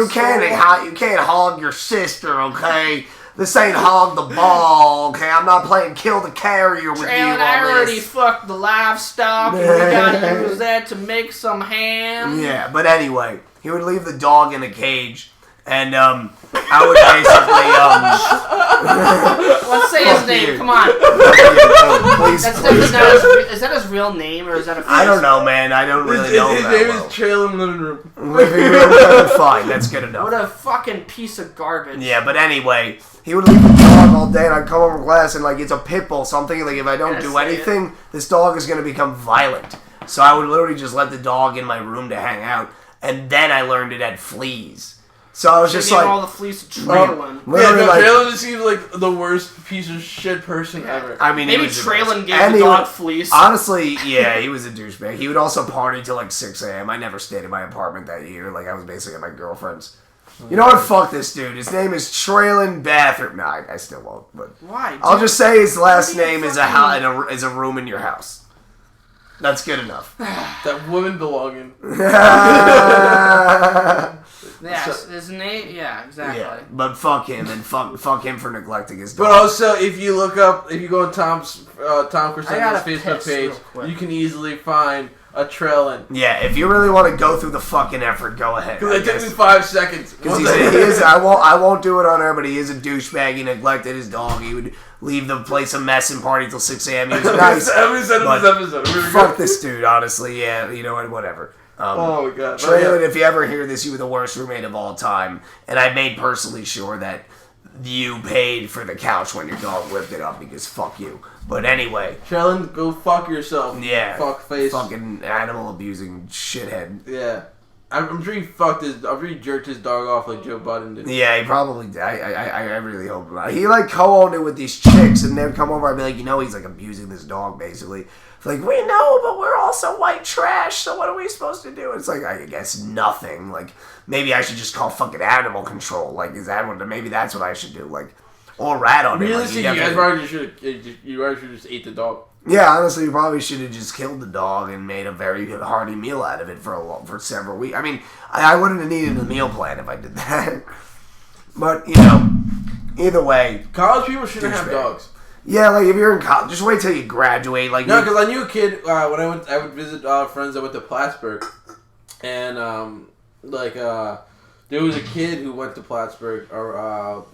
you can't hog your sister, okay? This ain't hog the ball, okay? I'm not playing kill the carrier with you on this. I already fucked the livestock, and we gotta use that to make some ham. Yeah, but anyway, he would leave the dog in a cage, and I would basically Let's say his name. Come on. Please, Is that his real name, or is that a? I don't know, man. I don't really know. His name is Traylon Living Room. Living room. Fine, that's good enough. What a fucking piece of garbage. Yeah, but anyway, he would leave the dog all day, and I'd come over from class, and like it's a pit bull. So I'm thinking like if I don't do anything, this dog is gonna become violent. So I would literally just let the dog in my room to hang out, and then I learned it had fleas. So I was just like, all the fleas to Traylon. Traylon just seems like the worst piece of shit person ever. I mean, maybe Traylon gave the dog fleas. Honestly, yeah, he was a douchebag. He would also party till like 6 a.m. I never stayed in my apartment that year. Like I was basically at my girlfriend's. You know what? Fuck this dude. His name is Traylon Bathroom. No, I still won't. But why? I'll just say his last name is a room in your house. That's good enough. That woman belonging. Yes, his name. Yeah, exactly. Yeah, but fuck him and fuck him for neglecting his dog. But also, if you go on Tom Crescendo's Facebook page, you can easily find a Traylon. Yeah, if you really want to go through the fucking effort, go ahead. Because it took me 5 seconds. Because I won't do it on air, but he is a douchebag. He neglected his dog. He would leave the place a mess and party till 6 a.m. He was nice. Fuck this dude, honestly. Yeah, you know what? Whatever. Oh my god. Traylon, if you ever hear this, you were the worst roommate of all time. And I made personally sure that you paid for the couch when your dog whipped it up because fuck you. But anyway. Traylon, go fuck yourself. Yeah. Fuck face. Fucking animal abusing shithead. Yeah. I'm sure he jerked his dog off like Joe Budden did. Yeah, he probably did. I really hope not. He like co-owned it with these chicks and they'd come over and be like, he's like abusing this dog basically. It's like, we know, but we're also white trash, so what are we supposed to do? It's like, I guess nothing. Like, maybe I should just call fucking animal control. Like, maybe that's what I should do. Like, or rat on it. Realistically, you guys probably should have just ate the dog. Yeah, honestly, you probably should have just killed the dog and made a very hearty meal out of it for several weeks. I mean, I wouldn't have needed a meal plan if I did that. But, either way. College people shouldn't have dogs. Yeah, like if you're in college, just wait till you graduate. Like no, because I knew a kid when I would visit friends that went to Plattsburgh, and there was a kid who went to Plattsburgh,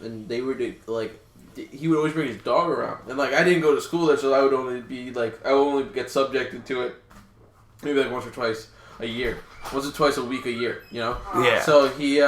and they were like. He would always bring his dog around, and like I didn't go to school there, so I would only get subjected to it maybe like once or twice a year, once or twice a week a year, Yeah. So he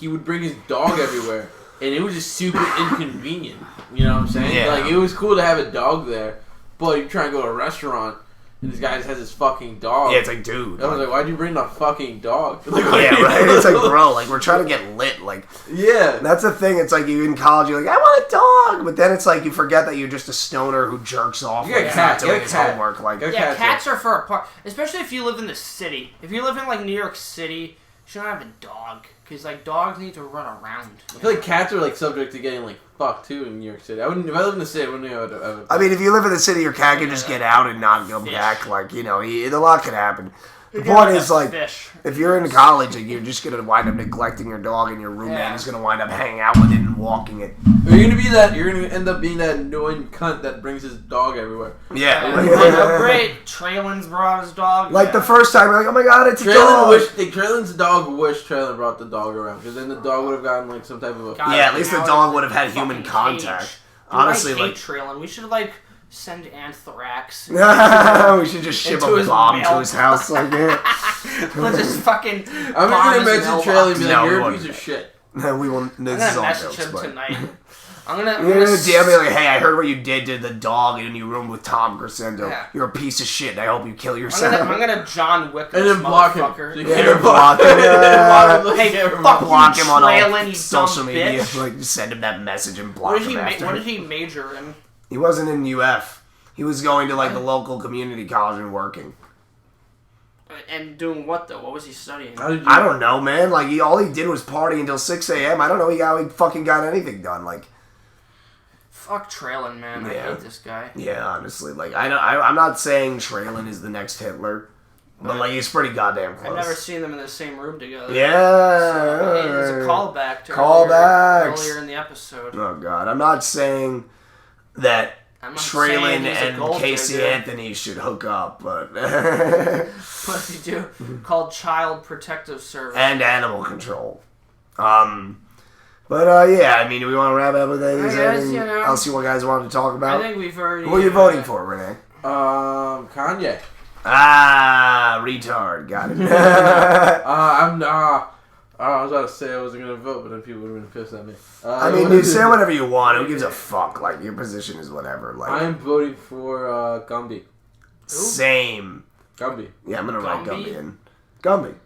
would bring his dog everywhere, and it was just super inconvenient. You know what I'm saying? Yeah. Like it was cool to have a dog there, but you try and go to a restaurant. And this guy has his fucking dog. Yeah, it's like, dude. I was like, why'd you bring the fucking dog? Like, yeah, right? It's like, bro, like, we're trying to get lit. Like, yeah. That's the thing. It's like, you in college, you're like, I want a dog. But then it's like, you forget that you're just a stoner who jerks off. You got doing his homework. Like, yeah, cats are for a part. Especially if you live in the city. If you live in, like, New York City, you shouldn't have a dog. Because, like, dogs need to run around. I feel like cats are, like, subject to getting, like, fucked, too, in New York City. If I lived in the city, I wouldn't have a I mean, if you live in the city, your cat can just get out and not go back. Like, a lot could happen. The point is, like, if you're in college and you're just going to wind up neglecting your dog and your roommate is going to wind up hanging out with it and walking it. You're going to end up being that annoying cunt that brings his dog everywhere. Yeah. Great. Traylon's brought his dog. Like, the first time, you're like, oh my god, it's a dog. Traylon's dog wished Traylon brought the dog around, because then the dog would have gotten, like, some type of a... Yeah, at least the dog would have had human contact. Honestly, I hate Traylon. We should, like... send anthrax. We should just ship a bomb to his house. Like that. Let's just fucking. I'm gonna message Traylon and be like, "You're a piece of shit." No, we won't. I'm gonna message him tonight. You're gonna DM me like, "Hey, I heard what you did to the dog and you roomed with Tom Crescendo. Yeah. You're a piece of shit. And I hope you kill yourself." I'm gonna John Wick and then block him. Yeah, block him. Hey, fuck block him on all social media. Like, send him that message and block him after. What did he major in? He wasn't in UF. He was going to like the local community college and working. And doing what though? What was he studying? I don't know, man. Like all he did was party until 6 a.m. I don't know how he fucking got anything done. Like, fuck Traylon, man. I hate this guy. Yeah, honestly, like I'm not saying Traylon is the next Hitler, but like he's pretty goddamn close. I've never seen them in the same room together. Yeah, so, hey, there's a callback to earlier in the episode. Oh god, I'm not saying that Traylon and Casey Anthony should hook up, but what does he do? Called Child Protective Service and Animal Control. But yeah, I mean, do we want to wrap up with anything else you guys wanted to talk about? I think we've already. Who are you voting for, Rene? Kanye. Retard. Got it. I was about to say I wasn't gonna vote, but then people would have been pissed at me. I mean, dude, say whatever you want. Who gives a fuck? Like, your position is whatever. Like, I am voting for Gumby. Same. Gumby. Yeah, I'm gonna write Gumby in. Gumby.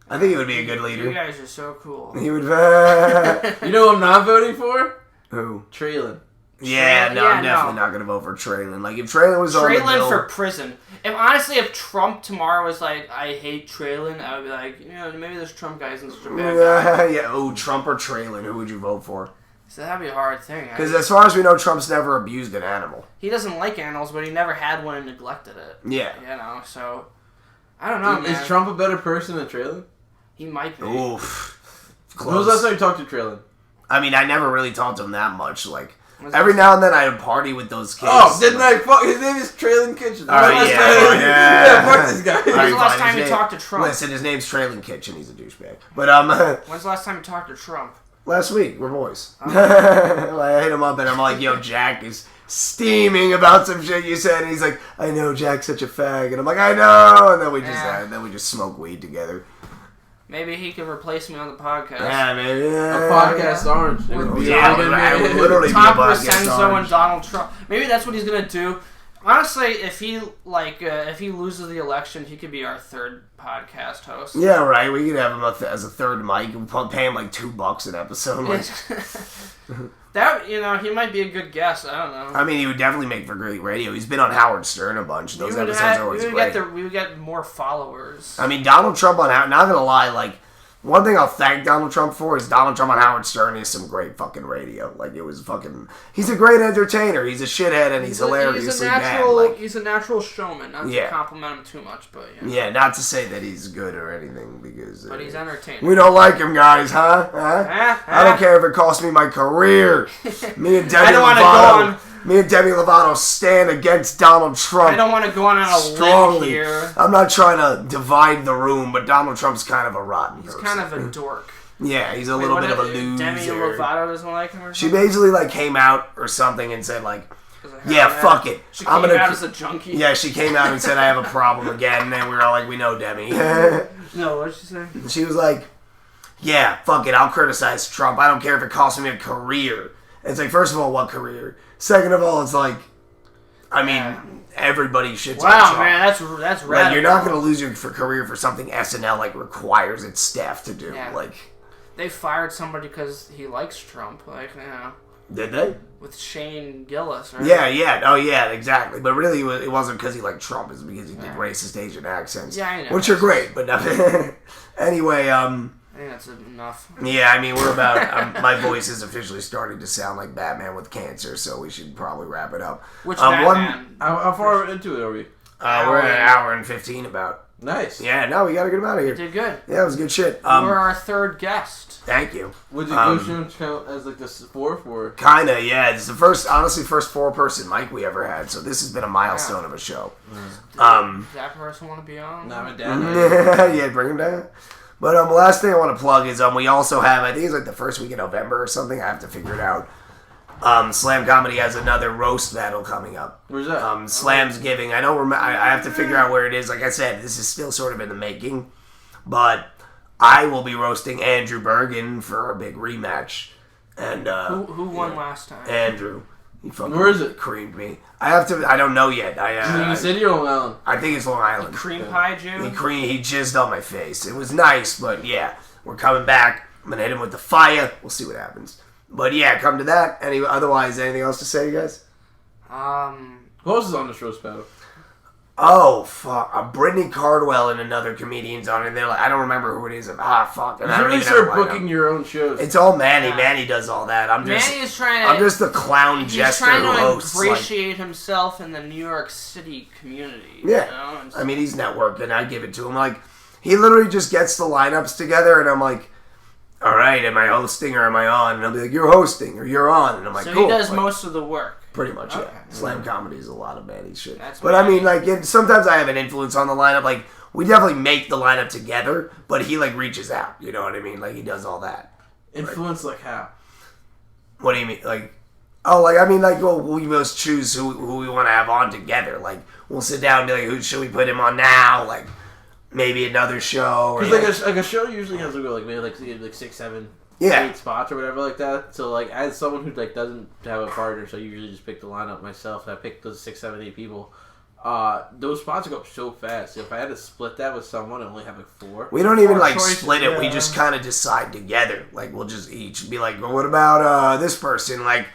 I think he would be a good leader. You guys are so cool. He would. You know who I'm not voting for? Who? Traylon. Yeah, no, I'm definitely not gonna vote for Traylon. Like, if Traylon was on the bill... Traylon for prison. If Trump tomorrow was like, I hate Traylon, I would be like, maybe this Trump guy isn't such a bad guy. Yeah, Trump or Traylon, who would you vote for? So that'd be a hard thing. Because as far as we know, Trump's never abused an animal. He doesn't like animals, but he never had one and neglected it. Yeah. So... I don't know, man. Is Trump a better person than Traylon? He might be. Oof. Close. When was the last time you talked to Traylon? I mean, I never really talked to him that much. Like, every now and then I would party with those kids. Oh, didn't I? Fuck, his name is Traylon Kitchen. Alright, yeah, fuck this guy. When's the last time you talked to Trump? Listen, his name's Traylon Kitchen. He's a douchebag. But, when's the last time you talked to Trump? Last week. We're boys. I hit him up and I'm like, yo, Jack is steaming about some shit you said. And he's like, I know, Jack's such a fag. And I'm like, I know. And then we just smoke weed together. Maybe he can replace me on the podcast. Yeah, maybe. A podcast orange. I would literally Tom be a podcast Cruisenzo orange. and Donald Trump. Maybe that's what he's gonna do. Honestly, if he loses the election, he could be our third podcast host. Yeah, right. We could have him as a third mic and pay him like $2 an episode. Like. That he might be a good guest. I don't know. I mean, he would definitely make for great radio. He's been on Howard Stern a bunch. Those episodes are always great. We would get more followers. I mean, Donald Trump on Howard. Not gonna lie, like one thing I'll thank Donald Trump for is Donald Trump on Howard Stern is some great fucking radio. Like it was fucking. He's a great entertainer. He's a shithead and he's hilariously bad. Like, he's a natural showman. Not to compliment him too much, but yeah, not to say that he's good or anything because. But he's entertaining. We don't like him, guys, huh? I don't care if it costs me my career. Me and Demi Lovato stand against Donald Trump. I don't want to go on a limb here. I'm not trying to divide the room, but Donald Trump's kind of a rotten person. He's kind of a dork. Yeah, he's a little bit of a loser. Demi Lovato doesn't like him or something? She basically came out or something and said fuck it. She came out as a junkie? Yeah, she came out and said I have a problem again, and we were all like, we know Demi. No, what did she say? She was like, yeah, fuck it, I'll criticize Trump. I don't care if it costs me a career. It's like, first of all, what career? Second of all, it's like, I mean, everybody shits on Trump. Wow, man, that's radical. Like, you're not going to lose your career for something SNL, requires its staff to do. Yeah. Like, they fired somebody because he likes Trump. Did they? With Shane Gillis, right? Yeah. Oh, yeah, exactly. But really, it wasn't because he liked Trump. It's because he did racist Asian accents. Yeah, I know. Which are great, but anyway, I think that's enough. Yeah, I mean, we're about... my voice is officially starting to sound like Batman with cancer, so we should probably wrap it up. Which Batman? How far into it are we? We're at an hour and 15 about. Nice. Yeah, no, we gotta get him out of here. You did good. Yeah, it was good shit. You're our third guest. Thank you. Would the Ghost count as the fourth or? Kinda, yeah. It's the first 4-person mic we ever had, so this has been a milestone of a show. Does that person want to be on? Nah, my dad. Yeah, bring him down. But last thing I want to plug is we also have, I think it's the first week in November or something. I have to figure it out. Slam Comedy has another roast battle coming up. Where's that? Slam's Giving. I don't remember. I have to figure out where it is. Like I said, this is still sort of in the making. But I will be roasting Andrew Bergen for our big rematch. And who won last time? Andrew. He fucking Where is it? creamed me. I don't know yet. New City or Long Island? I think it's Long Island. He cream pied you? He jizzed on my face. It was nice, but yeah, we're coming back. I'm gonna hit him with the fire. We'll see what happens. But yeah, come to that. Otherwise, anything else to say, you guys? Who else is on this roast battle? Oh, fuck. Brittany Cardwell and another comedian's on it. They're like, I don't remember who it is. Fuck. And You I don't really even start booking your own shows. It's all Manny. Yeah. Manny does all that. I'm just the clown jester trying who to hosts. ingratiate himself in the New York City community. Yeah. You know? I mean, he's networking. I give it to him. Like, he literally just gets the lineups together, and I'm like, all right, am I hosting or am I on? And I'll be like, you're hosting or you're on. And I'm like, so cool. he does like, most of the work. Pretty much, Okay. yeah. Slam comedy is a lot of Manny shit. That's but I Manny. mean, like, sometimes I have an influence on the lineup. Like, we definitely make the lineup together, but he, like, reaches out. You know what I mean? Like, he does all that. Influence like how? What do you mean? Like, oh, like, I mean, like, well, we must choose who we want to have on together. Like, we'll sit down and be like, who should we put him on now? Like, maybe another show. Because like a show usually has to go like maybe like 6, 7, Yeah. 8 spots or whatever like that. So like as someone who like doesn't have a partner, so I usually just pick the lineup myself. I pick those 6, 7, 8 people. Those spots go up so fast. If I had to split that with someone, I only have like 4. We don't even, Four like, choices, split it. We yeah. just kind of decide together. Like, we'll just each be like, well, what about this person? Like,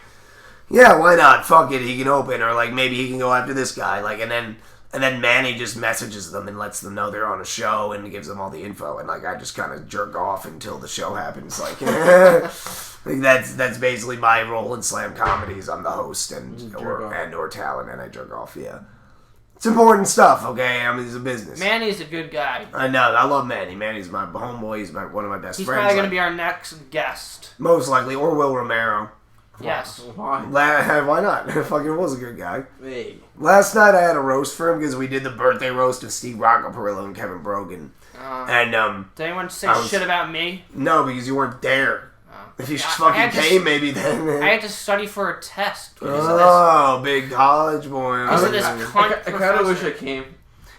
yeah, why not? Fuck it, he can open. Or, like, maybe he can go after this guy. Like, and then Manny just messages them and lets them know they're on a show and gives them all the info. And, like, I just kind of jerk off until the show happens. Like, like that's basically my role in slam comedies. I'm the host or talent, and I jerk off, yeah. It's important stuff, okay? I mean, it's a business. Manny's a good guy. I know. I love Manny. Manny's my homeboy. He's one of my best He's friends. probably going like, to be our next guest. most likely. Or Will Romero. Yes. Why? Why not? Fucking Will's a good guy. Hey. Last night I had a roast for him because we did the birthday roast of Steve Roccaperillo and Kevin Brogan. And, Did anyone say I was- shit about me? no, because you weren't there. If you I fucking had to came, maybe then. I had to study for a test because of Oh, big college boy. Because of this I cunt kind of wish professor. I came.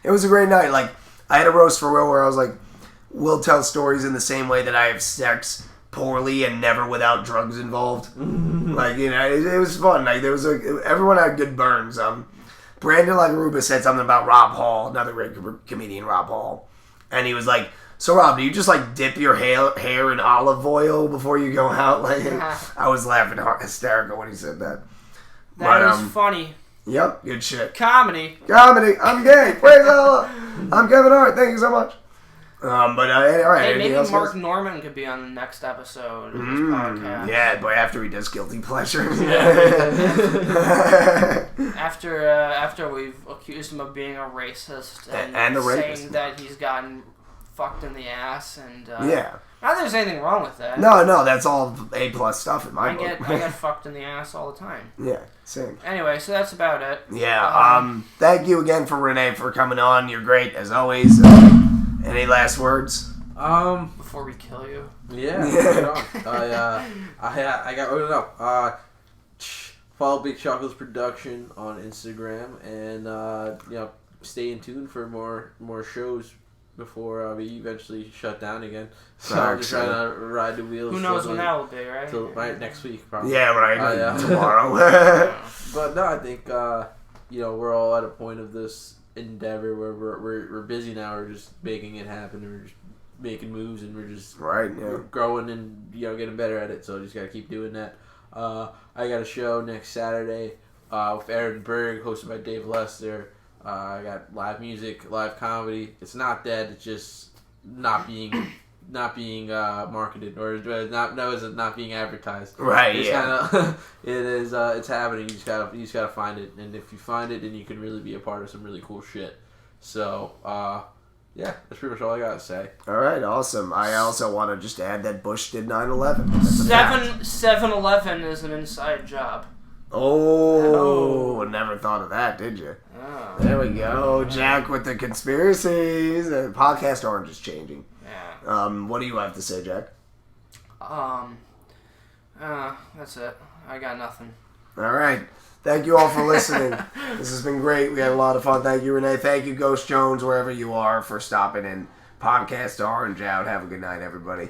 It was a great night. Like, I had a roast for Will where I was like, Will tells stories in the same way that I have sex poorly and never without drugs involved. Like, you know, it was fun. Like, there was everyone had good burns. Brandon Lagaruba said something about Rob Hall, another great comedian, Rob Hall, and he was like, "So Rob, do you just like dip your hair in olive oil before you go out?" Like, I was laughing hysterical when he said that. That is funny. Yep, good shit. Comedy. Comedy. I'm gay. Praise Allah. I'm Kevin Hart. Thank you so much. All right. Hey, anything maybe else, Mark guys? Norman could be on the next episode of this podcast. Yeah, but after he does Guilty Pleasure. After we've accused him of being a racist And a saying rapist. that he's gotten fucked in the ass and Yeah. not that there's anything wrong with that. No, that's all A+ stuff in my I book. get fucked in the ass all the time. Yeah, same. Anyway, so that's about it. Yeah, thank you again for Rene for coming on. You're great as always. Any last words? Before we kill you. Yeah. Right on. I got. Oh no. Follow Big Chocolate's production on Instagram and stay in tune for more shows before we eventually shut down again. So I'm just trying to ride the wheels. Who knows when that will be, right? Till right next week, probably. Yeah, right. Yeah. Tomorrow. But no, I think we're all at a point of this endeavor where we're busy now. We're just making it happen. We're just making moves, and we're just we're growing and getting better at it. So just gotta keep doing that. I got a show next Saturday with Aaron Berg, hosted by Dave Lester. I got live music, live comedy. It's not dead. It's just not being marketed or not being advertised. Right. It's Yeah. kinda, it is. It's happening. You just gotta find it, and if you find it, then you can really be a part of some really cool shit. So, yeah, that's pretty much all I gotta say. All right. Awesome. I also want to just add that Bush did 9/11. 7-Eleven is an inside job. Oh, never thought of that, did you? Oh. There we go, Jack with the conspiracies. Podcast Orange is changing. Yeah. What do you have to say, Jack? That's it. I got nothing. All right. Thank you all for listening. This has been great. We had a lot of fun. Thank you, Rene. Thank you, Ghost Jones, wherever you are, for stopping in. Podcast Orange out. Have a good night, everybody.